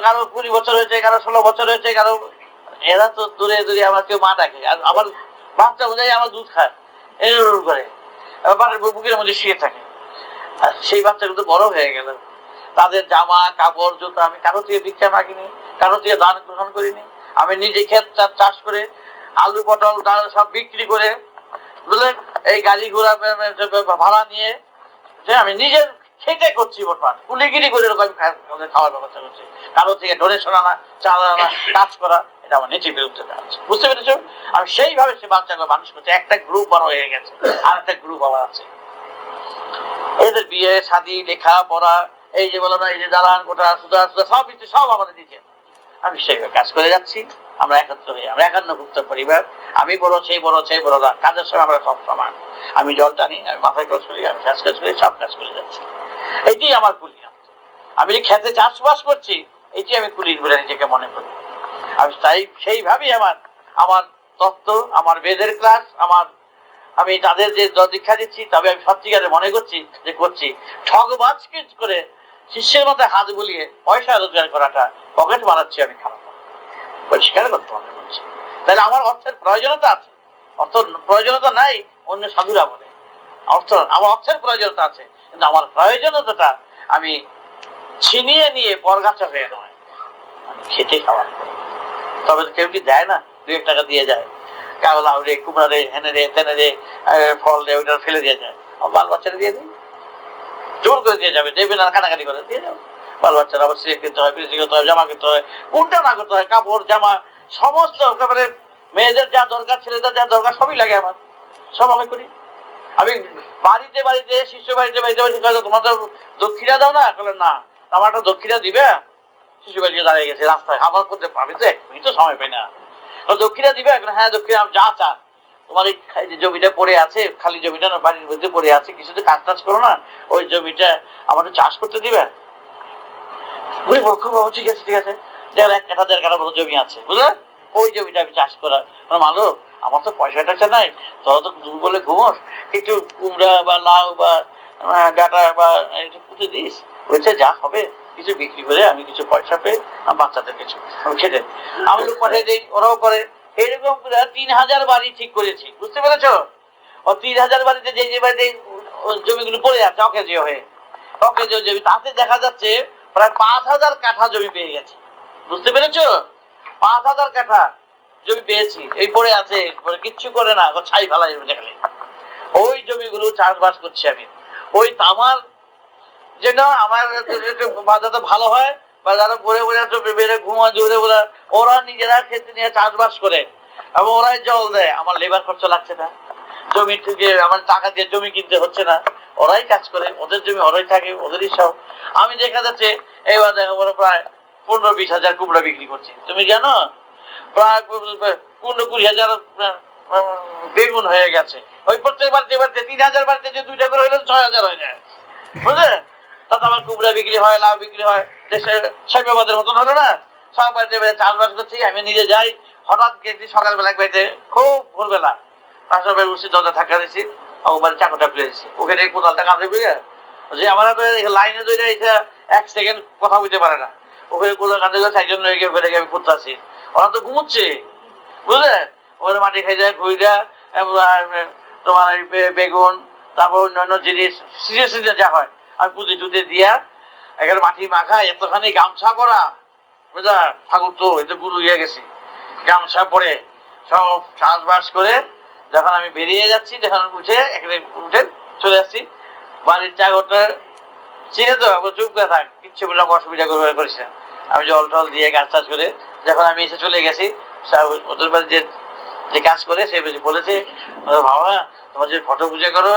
কারো 20 বছর হয়েছে, কারো 16 বছর হয়েছে, কারো, এরা তো দূরে দূরে আমার কেউ মা ডাকে, আর আমার বাচ্চা বোঝাই আমার দুধ খায় এরকম করে, বাড়ির বুকের মধ্যে শুয়ে থাকে। আর সেই বাচ্চাগুলো বড় হয়ে গেল, তাদের জামা কাপড় জুতো আমি কারো থেকে ভিক্ষা মাগিনি, কারো থেকে দান গ্রহণ করিনি। আমি নিজে ক্ষেত চাষ করে আলু পটল ডাল সব বিক্রি করে, বুঝলেন, এই গাড়ি ঘোড়া ভাড়া নিয়ে যে আমি নিজের খেটে করছি, বর্তমান কুলিগিরি করে আমি খাওয়ার ব্যবস্থা করছি। কারো থেকে ডোনেশন আনা, চাল আনা, কাজ করা, এটা আমার নিজের বিরুদ্ধে কাজ। বুঝতে পেরেছো? আমি সেইভাবে সে বাচ্চাগুলো মানুষ করছি। একটা গ্রুপ বড় হয়ে গেছে, আর একটা গ্রুপ আবার আছে। এদের বিয়ে শাদী লেখা পড়া, এই যে বলো না, এই যে দালান কোটা সুদা সুদা সব কিছু সব আমাদের দিচ্ছে। আমি সেইভাবে কাজ করে যাচ্ছি। আমরা একত্র হয়ে, আমরা একান্নভুক্ত পরিবার। আমি বড়, সেই বড়, সেই বড় না, কাজের সময় আমরা সব সমান। আমি জল টানি, আমি মাথায় কাজ করি, আমি কাজ করি, সব কাজ করে যাচ্ছি। এটি আমার কুলি। আমি যে খেতে চাষবাস করছি, এটি আমি কুলির বলে নিজেকে মনে করি। আমি তাই সেইভাবেই আমার আমার তত্ত্ব, আমার বেদের ক্লাস, আমি তাদের যে দীক্ষা দিচ্ছি, তবে আমি সত্যিকারে মনে করছি যে করছি। ঠগবাজকে করে শিষ্যের মধ্যে হাত বুলিয়ে পয়সা রোজগার করাটা, পকেট বানাচ্ছি আমি খারাপ, পরিষ্কার করতে মনে করছি। তাহলে আমার অর্থের প্রয়োজনীয়তা আছে, অর্থ প্রয়োজনীয়তা নাই অন্য সাধুরা বলে। আমার অর্থের প্রয়োজনীয়তা আছে, কিন্তু আমার প্রয়োজনীয়তাটা আমি ছিনিয়ে নিয়ে পরগাছা হয়ে নয়, আমি খেতে খাওয়া। তবে কেউ কি দেয় না, 2 টাকা দিয়ে যায়, কাগলাউ রে, কুমড়া রে, হেনে রে, তেনে রে, ফল রে, ওইটা ফেলে দিয়ে যায়। বাল বাচ্চারা দিয়ে দিই, জোর করে দিয়ে যাবে, দেবে না, কাটাকাটি করে দিয়ে যাবে। বাল বাচ্চারা আবার সিলেট কিনতে হয়, পিসি করতে হয়, জামা কিনতে হয়, কোনটা না করতে হয়, কাপড় জামা সমস্ত একেবারে মেয়েদের যা দরকার, ছেলেদের যা দরকার সবই লাগে আমার, সব আমি করি। আমি বাড়িতে বাড়িতে, শিষ্য বাড়িতে বাড়িতে তোমার তো দক্ষিণা দাও না, না আমার একটা দক্ষিণা দিবে। শিশু বাড়িতে দাঁড়িয়ে গেছে রাস্তায়, আমার করতে পারবে তো, এখনই তো সময় পাই না, দক্ষিণা দিবে। হ্যাঁ দক্ষিণা যা চান, তোমার এই জমিটা পড়ে আছে, খালি জমিটা বাড়ির মধ্যে পড়ে আছে, কিছু তো কাজ টাজ করো না, ওই জমিটা আমাদের চাষ করতে দিবে। খুব ঠিক আছে, ঠিক আছে, যার 1 কাঠা 1.5 কাঠা মতো জমি আছে, বুঝলে, ওই জমিটা আমি চাষ করা। মালো, আমার তো পয়সা টাকা নাই, তোরা তো বলে ঘুমোস, একটু কুমড়া বা লাউ বা ডাটা বা একটু পুঁতে দিস, বলছে যা হবে কিছু বিক্রি করে আমি কিছু পয়সা পেয়ে বাচ্চাদের কিছু খেতে আমি লোক পাঠিয়ে দিই, ওরাও করে। এরকম 3000 বাড়ি ঠিক করেছি, বুঝতে পেরেছ? ও 3000 বাড়িতে যে বাড়িতে জমিগুলো পড়ে আছে অকেজে হয়ে, অকেজে জমি, তাতে দেখা যাচ্ছে প্রায় 5000 কাঠা জমি পেয়ে গেছে। বুঝতে পেরেছ? 5000 কাঠা জমি পেয়েছি, এই পড়ে আছে, কিচ্ছু করে না, ছাই ফেলাই দেখালে। ওই জমিগুলো চাষবাস করছি আমি। ওই আমার যেন আমার বাজারটা ভালো হয়, বা যারা পরে বেড়ে ঘুমা জোরে বলে, ওরা নিজেরা ক্ষেত্রে নিয়ে চাষবাস করে এবং ওরাই জল দেয়, আমার লেবার খরচ লাগছে না, জমি থেকে আমার টাকা দিয়ে জমি কিনতে হচ্ছে না, ওরাই কাজ করে, ওদের জমি ওরাই থাকে, ওদেরই সব। আমি দেখা যাচ্ছে এইবার দেখা বলো প্রায় 15-20 হাজার কুমড়া বিক্রি করছি। তুমি জানো প্রায় 15-20 হাজার বেগুন হয়ে গেছে। ওই প্রত্যেক বাড়িতে 3000 বাড়িতে যে 2টা করে হইলে 6000 হয়ে যায়, বুঝলে? তাতে আমার কুমড়া বিক্রি হয়, লাউ বিক্রি হয়, দেশের শৈবাবাদের মতন হলো না। সব বাড়িতে চাষবাস করছি, আমি নিজে যাই। হঠাৎ গেছি সকালবেলা বাড়িতে, খুব ভোরবেলা, পাশের বাড়ি উচিত দরজা থাকা দিয়েছি, আমার চাকুটা ফেলে দিচ্ছি, ওখানে কোদালটা কাঁদে বুঝে যে আমার লাইনে ধরে এটা 1 সেকেন্ড কথা বুঝতে পারে না, ওখানে কোদাল কাঁদে গেছে, একজন আমি করতেছি, ওরা তো ঘুমোচ্ছে, বুঝলে, ওখানে মাটি খাই যায়, ঘুইরা তোমার বেগুন, তারপর অন্যান্য জিনিস সিজে সিজে যা হয় আমি পুঁতে টুতে দিয়া এখানে মাটি মাখা, এতখানি গামছা করা, বুঝলা, ঠাকুর তো এতে গুরু হয়ে গেছি, গামছা পরে সব চাষবাস করে যখন আমি বেরিয়ে যাচ্ছি, যখন উঠে চলে আসছি বাড়ির চাকরটা চিনে তো, চুপ করে থাক, কিচ্ছু বললাম অসুবিধা করবে করেছে। আমি জল টল দিয়ে গাছ চাষ করে যখন আমি এসে চলে গেছি, ওদের বাড়ি যে কাজ করে সে বলেছে, বাবা তোমার যে ফটো পুজো করো,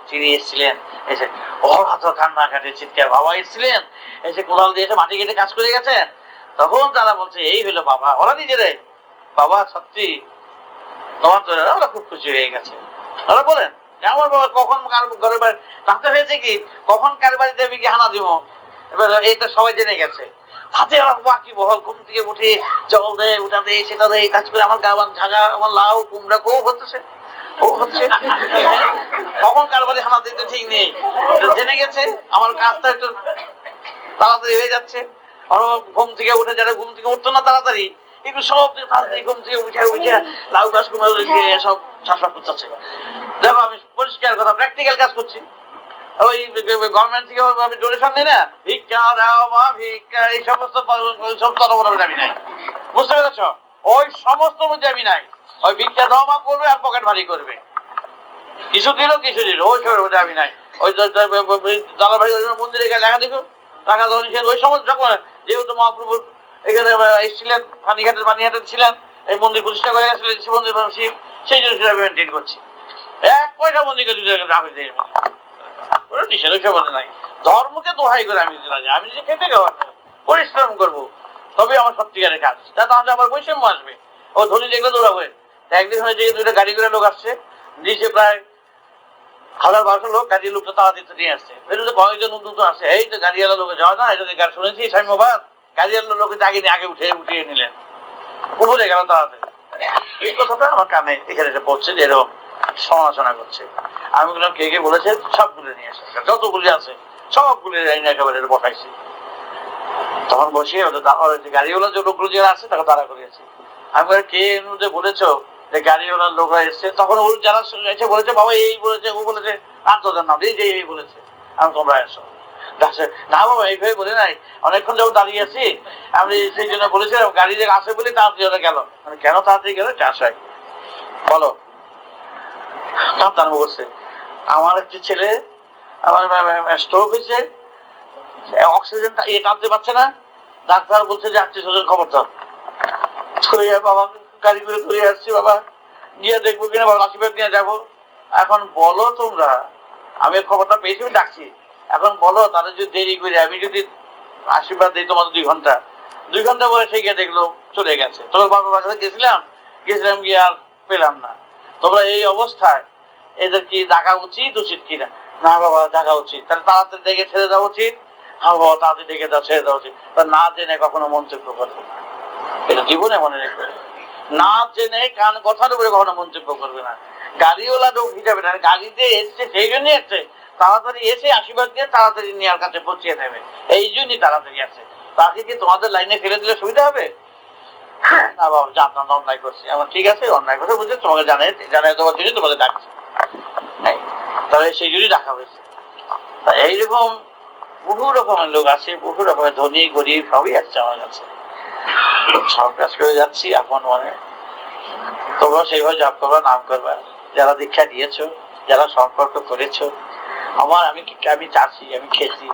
তিনি এসেছিলেন, এসে ওর হাত কান্না কাটে চিৎকার, বাবা এসেছিলেন, এসে কোদাল দিয়ে এসে মাটি কেটে কাজ করে গেছেন। তখন তারা বলছে এই হলো বাবা, ওরা নিজেরাই, বাবা সত্যি তোমার তো, ওরা খুব খুশি হয়ে গেছে। ওরা বলেন আমার বাবা কখন ঘরে বাড়ি রাখতে হয়েছে কি, কখন কার বাড়িতে আমি কি হানা দিব, এবার এইটা সবাই জেনে গেছে। হাতে আমার বাকি বহল, ঘুম থেকে উঠে জল দেয়, ওটা দেয়, সেটা দেয়, কাজ করে আমার গাবান ঝাগা, আমার লাউ কুমড়া খুব হতেছে। ও হচ্ছে কখন কারবারে হানা দিতে ঠিক নেই, জেনে গেছে আমার কাজটা একটু তাড়াতাড়ি হয়ে যাচ্ছে। ঘুম থেকে উঠে, যারা ঘুম থেকে উঠতো না তাড়াতাড়ি, একটু সব তাড়াতাড়ি ঘুম থেকে উঠে লাউ গাছ কুমার সব চাষবাস করতেছে। দেখো আমি পরিষ্কার কথা প্র্যাকটিক্যাল কাজ করছি। ওই গভর্নমেন্ট থেকে আমি ডোনেশন নেই না, ভিক্ষা দাও মা ভিক্ষা, এই সমস্ত সব তরবরের আমি নাই, বুঝতে পেরেছ? ওই সমস্ত মধ্যে আমি নাই। ওই ভিক্ষা দাও মা করবে আর পকেট ভারী করবে, কিছু দিল ওই সবের মধ্যে আমি নাই। ওই দাদা ভাই মন্দিরে গেলে লেখা দেখো, টাকা দেওয়া নিষেধ। ওই সমস্ত যখন যেহেতু মহাপ্রভু এখানে এসেছিলেন, পানিহাটে ছিলেন, এই মন্দির প্রতিষ্ঠা করে গেছিলেন, শিব মন্দির সেই জিনিসটা আমি মেনটেন করছি। এক পয়সা মন্দিরকে নিষেধ ওই সব নাই। ধর্মকে দোহাই করে আমি আমি নিজে খেতে পরিশ্রম করবো, তবে আমার সত্যিকারের কাজ, তাহলে আমার বৈষম্য আসবে। ও ধনী দেখলে দৌড়াবে। একদিন হয়েছে দুইটা গাড়ি করে লোক আসছে, নিচে প্রায় 1000-1200 লোক, গাড়ির লোকটা তাড়া দিতে নিয়ে আসছে। কয়েকজন নতুন আসছে, এই তো গাড়িওয়ালা লোকে যাওয়া না, এটা গাড়ি শুনেছি সাম্যবাদ, গাড়িওয়ালা লোকে আগে উঠিয়ে নিলেন, উপরে গেল তাড়াতাড়ি। এই কথাটা আমার কানে এখানে এসে পড়ছে যে এরকম সমালোচনা করছে। আমি বললাম কে কে বলেছে, সবগুলো নিয়ে আসে, যতগুলি আছে সবগুলি একেবারে বসাইছি। তখন বসিয়ে গাড়িওয়ালা যে লোকগুলো যারা আছে তাকে তাড়া করিয়েছি। আমি কে বলেছো যে গাড়িওয়ালার লোকরা এসছে, তখন ওর যারা এসে বলেছে বাবা এই বলেছে ও বলেছে, আত্মদার নাম এই যে এই বলেছে, আমি তোমরা এসো। না বাবা এইভাবে বলে নাই, অনেকক্ষণ যখন দাঁড়িয়ে আছি আমি সেই জন্য বলেছিলাম গাড়ি যে আসে বলে তাড়াতাড়ি গেল। কেন তাড়াতাড়ি গেল? চাষাই বলো কাঁদতে করছে। আমার একটি ছেলে আমার স্ট্রোক হয়েছে, অক্সিজেন টানতে পারছে না, ডাক্তার বলছে যে 800 খবর দাও। বাবা গাড়ি করে ঘুরে আসছি, বাবা গিয়ে দেখবো কিনা, বাবা আশীর্বাদ নিয়ে যাবো। এখন বলো তোমরা, আমি খবরটা পেয়েছি ডাকছি, এখন বলো তাদের যদি দেরি করে আমি যদি আশীর্বাদ দিই তোমাদের 2 ঘন্টা পরে সে গিয়ে দেখলো চলে গেছে। তোমার বাবার কাছে গেছিলাম গিয়ে আর পেলাম না। তোমরা এই অবস্থায় এদের কি ডাকা উচিত কিনা? না বাবা ডাকা উচিত। তাহলে তাড়াতাড়ি দেখে ছেড়ে দেওয়া উচিত। হ্যাঁ বাবা তাড়াতাড়ি দেখে ছেড়ে দেওয়া উচিত। তা না জেনে কখনো মন্তব্য করবে না, এটা জীবনে মনে রাখবে। না জেনে কান কথার উপরে কখনো মন্তব্য করবে না। গাড়িওয়ালা লোক হিসাবে না, গাড়িতে এসছে সেই জন্য এসছে, তাড়াতাড়ি এসে আশীর্বাদ দিয়ে তাড়াতাড়ি নেওয়ার কাছে পৌঁছিয়ে দেবে, এই জন্যই তাড়াতাড়ি আছে। তাকে কি তোমাদের লাইনে ফেলে দিলে সুবিধা হবে? না বাবা জানতাম অন্যায় করছি। আমার ঠিক আছে, অন্যায় কথা বুঝে তোমাকে জানাই দেওয়ার জন্য তোমাদের ডাকছি, তাহলে সেই জন্যই ডাকা হয়েছে। এইরকম বহু রকমের লোক আছে, বহু রকমের ধনী গরিব সবই আসছে আমার কাছে, সব কাজ করে যাচ্ছি আপন মনে। তোমরা সেইভাবে জপ করবা, নাম করবা, যারা দীক্ষা দিয়েছো, যারা সম্পর্ক করেছো। আমি চাষি, আমি খেতি,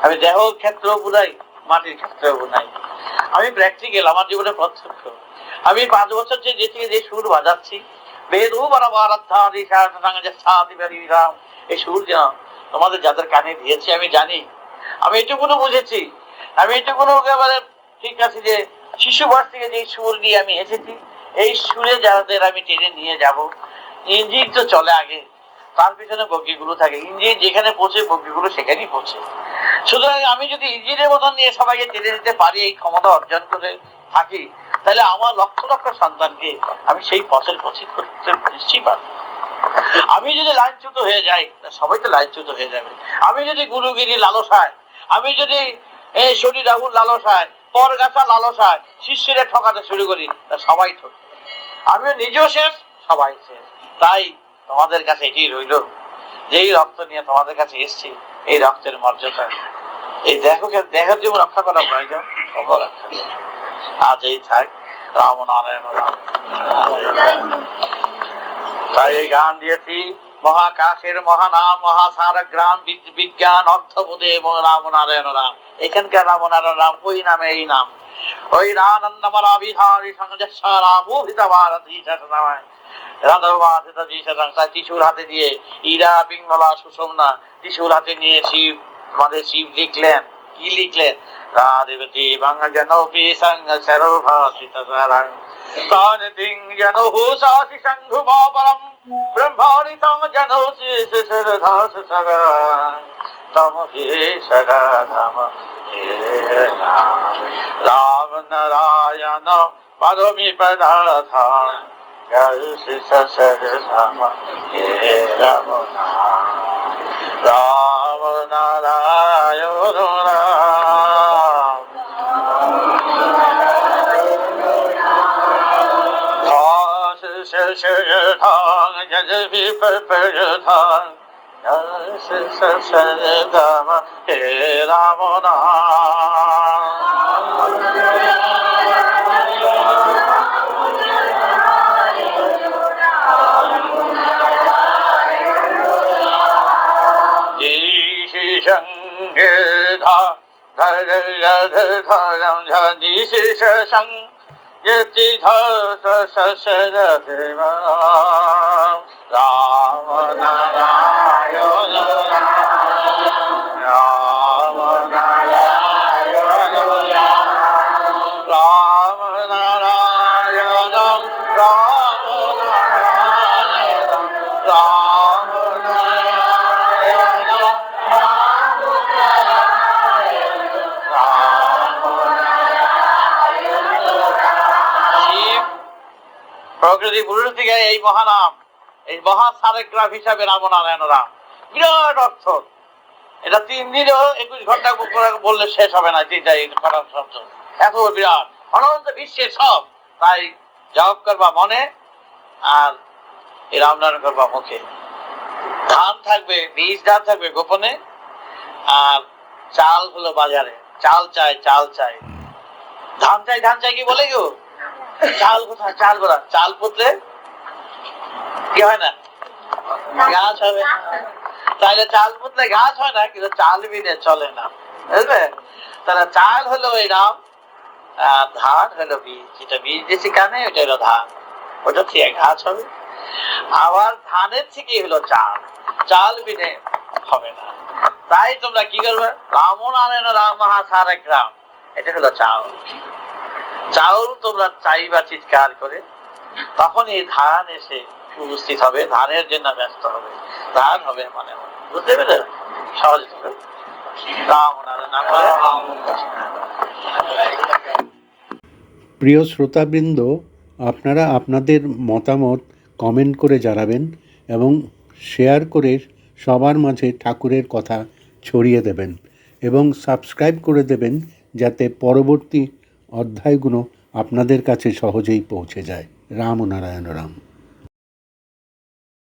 আমি দেহ ক্ষেত্র বুঝাই, মাটির ক্ষেত্র বুঝাই। আমি প্র্যাকটিক্যাল, আমার জীবনে প্রত্যক্ষ। আমি 5 বছর যে সুর বাজাচ্ছি, বেদ এই সুর যেন তোমাদের যাদের কানে দিয়েছি আমি জানি, আমি এটুকুনো বুঝেছি, আমি এটুকুনো একেবারে ঠিক আছে যে শিশু বয়স থেকে যে সুর নিয়ে আমি এসেছি, এই সুরে যাদের আমি টেনে নিয়ে যাব। ইঞ্জিন তো চলে আগে, তার পিছনে বগিগুলো থাকে, ইঞ্জিন যেখানে পৌঁছে বগিগুলো সেখানেই পৌঁছে। সুতরাং আমি যদি ইঞ্জিনের মতন নিয়ে সবাইকে টেনে নিতে পারি, এই ক্ষমতা অর্জন করে থাকি, তাহলে আমার লক্ষ লক্ষ সন্তানকে আমি সেই পথের পথিক করতে নিশ্চয়ই পারবো। আমি যদি লাইনচ্যুত হয়ে যাই, সবাই তো লাইনচ্যুত হয়ে যাবে। আমি যদি গুরুগিরি লালসায়, আমি যদি এই শনি রাহুল লালসায়, পরগাছা লালসায় শিষ্যেরা ঠকাতে শুরু করি, সবাই ঠক, আমিও নিজেও শেষ, সবাই শেষ। তাই তোমাদের কাছে এটি রইল, যেই রক্ত নিয়ে তোমাদের কাছে এসছি, এই রক্তের মর্যাদা, এই দেহের যেমন রক্ষা করা প্রয়োজন, সব রক্ষা করা। আজ এই থাক, রাম নারায়ণ রাম। তাই এই গান দিয়েছি, মহাকাশের মহানাম মহাসার গ্রাম বিজ্ঞান অর্থবোধে রাম নারায়ণ রাম। এখানকার রাম নারায়ণ রাম ওই নামে এই নাম, ওই ত্রিশূল হাতে দিয়ে ইরা পিঙ্গলা সুষমনা, ত্রিশূল হাতে নিয়ে শিব, আমাদের শিব লিখলেন, কি লিখলেন? রাধেবতী বাংলা জনপি সঙ্গ সর্বভাষিত সারাং তান তিং জনহু সাসি সংঘু বাপরম ব্রহ্মাণি তং জনসি সরধাস সগা তম হে সগা ধাম হে রাম নারায়ণ পরমি পদার্থ জয় শ্রী সৎসরে ধাম হে রাম নাম রাম নারায়ণ রাম দাস সৎসরে ধাম জয় বিপর ধাম জয় শ্রী সৎসরে ধাম হে রাম নাম সঙ্গে ধরম ঝি সঙ্গ যতি ধর রাম নারায়ণ রাম নারায়ণ রাম নারায়ণ রাম নারায়ণ রাম নারায়ণ প্রকৃতি পুরুষ থেকে এই মহানাম, এই মহা সারেগ্রাফ হিসাবে রাম নারায়ণ রাম, বিরাট অর্থ। এটা 3 দিনেও 21 ঘন্টা বললে শেষ হবে না। শব্দ এত বিরাট, অনন্ত বিশ্বের সব। তাই জপ করবা মনে, আর এই রাম নারায়ণ করবা মুখে। ধান থাকবে, বীজ ধান থাকবে গোপনে, আর চাল হলো বাজারে। চাল চাই, চাল চাই, ধান চাই, ধান চাই কি বলে গো? চাল কোথায়? চাল করা, চাল পুতলে কি হয় না? গাছ হবে। তাহলে চাল পুতলে গাছ হয় না, কিন্তু চাল বিনে চলে না, বুঝলে? তাহলে চাল হলো এই রাম, আর ধান হলো বীজ। যেটা বীজ দিয়েছি কানে, ওটা হলো ধান, ওটা থেকে গাছ হবে। আবার ধানের থেকে হলো চাল, চাল বিনে হবে না। তাই তোমরা কি করবে? রাম নারায়ণ রাম মহা সারেক রাম, এটা হলো চাল। চাউল তোমরা চাইবা চিৎকার করে, তখন এই ধান এসে উপস্থিত হবে, ধানের জন্য ব্যস্ত হবে, ধান হবে মানে। বুঝতে পেরে? সহজ। রাম নারায়ণ। প্রিয় শ্রোতাবৃন্দ, আপনারা আপনাদের মতামত কমেন্ট করে জানাবেন এবং শেয়ার করে সবার মাঝে ঠাকুরের কথা ছড়িয়ে দেবেন এবং সাবস্ক্রাইব করে দেবেন, যাতে পরবর্তী অধ্যায়গুলো আপনাদের কাছে সহজেই পৌঁছে যায়। রাম নারায়ণ রাম।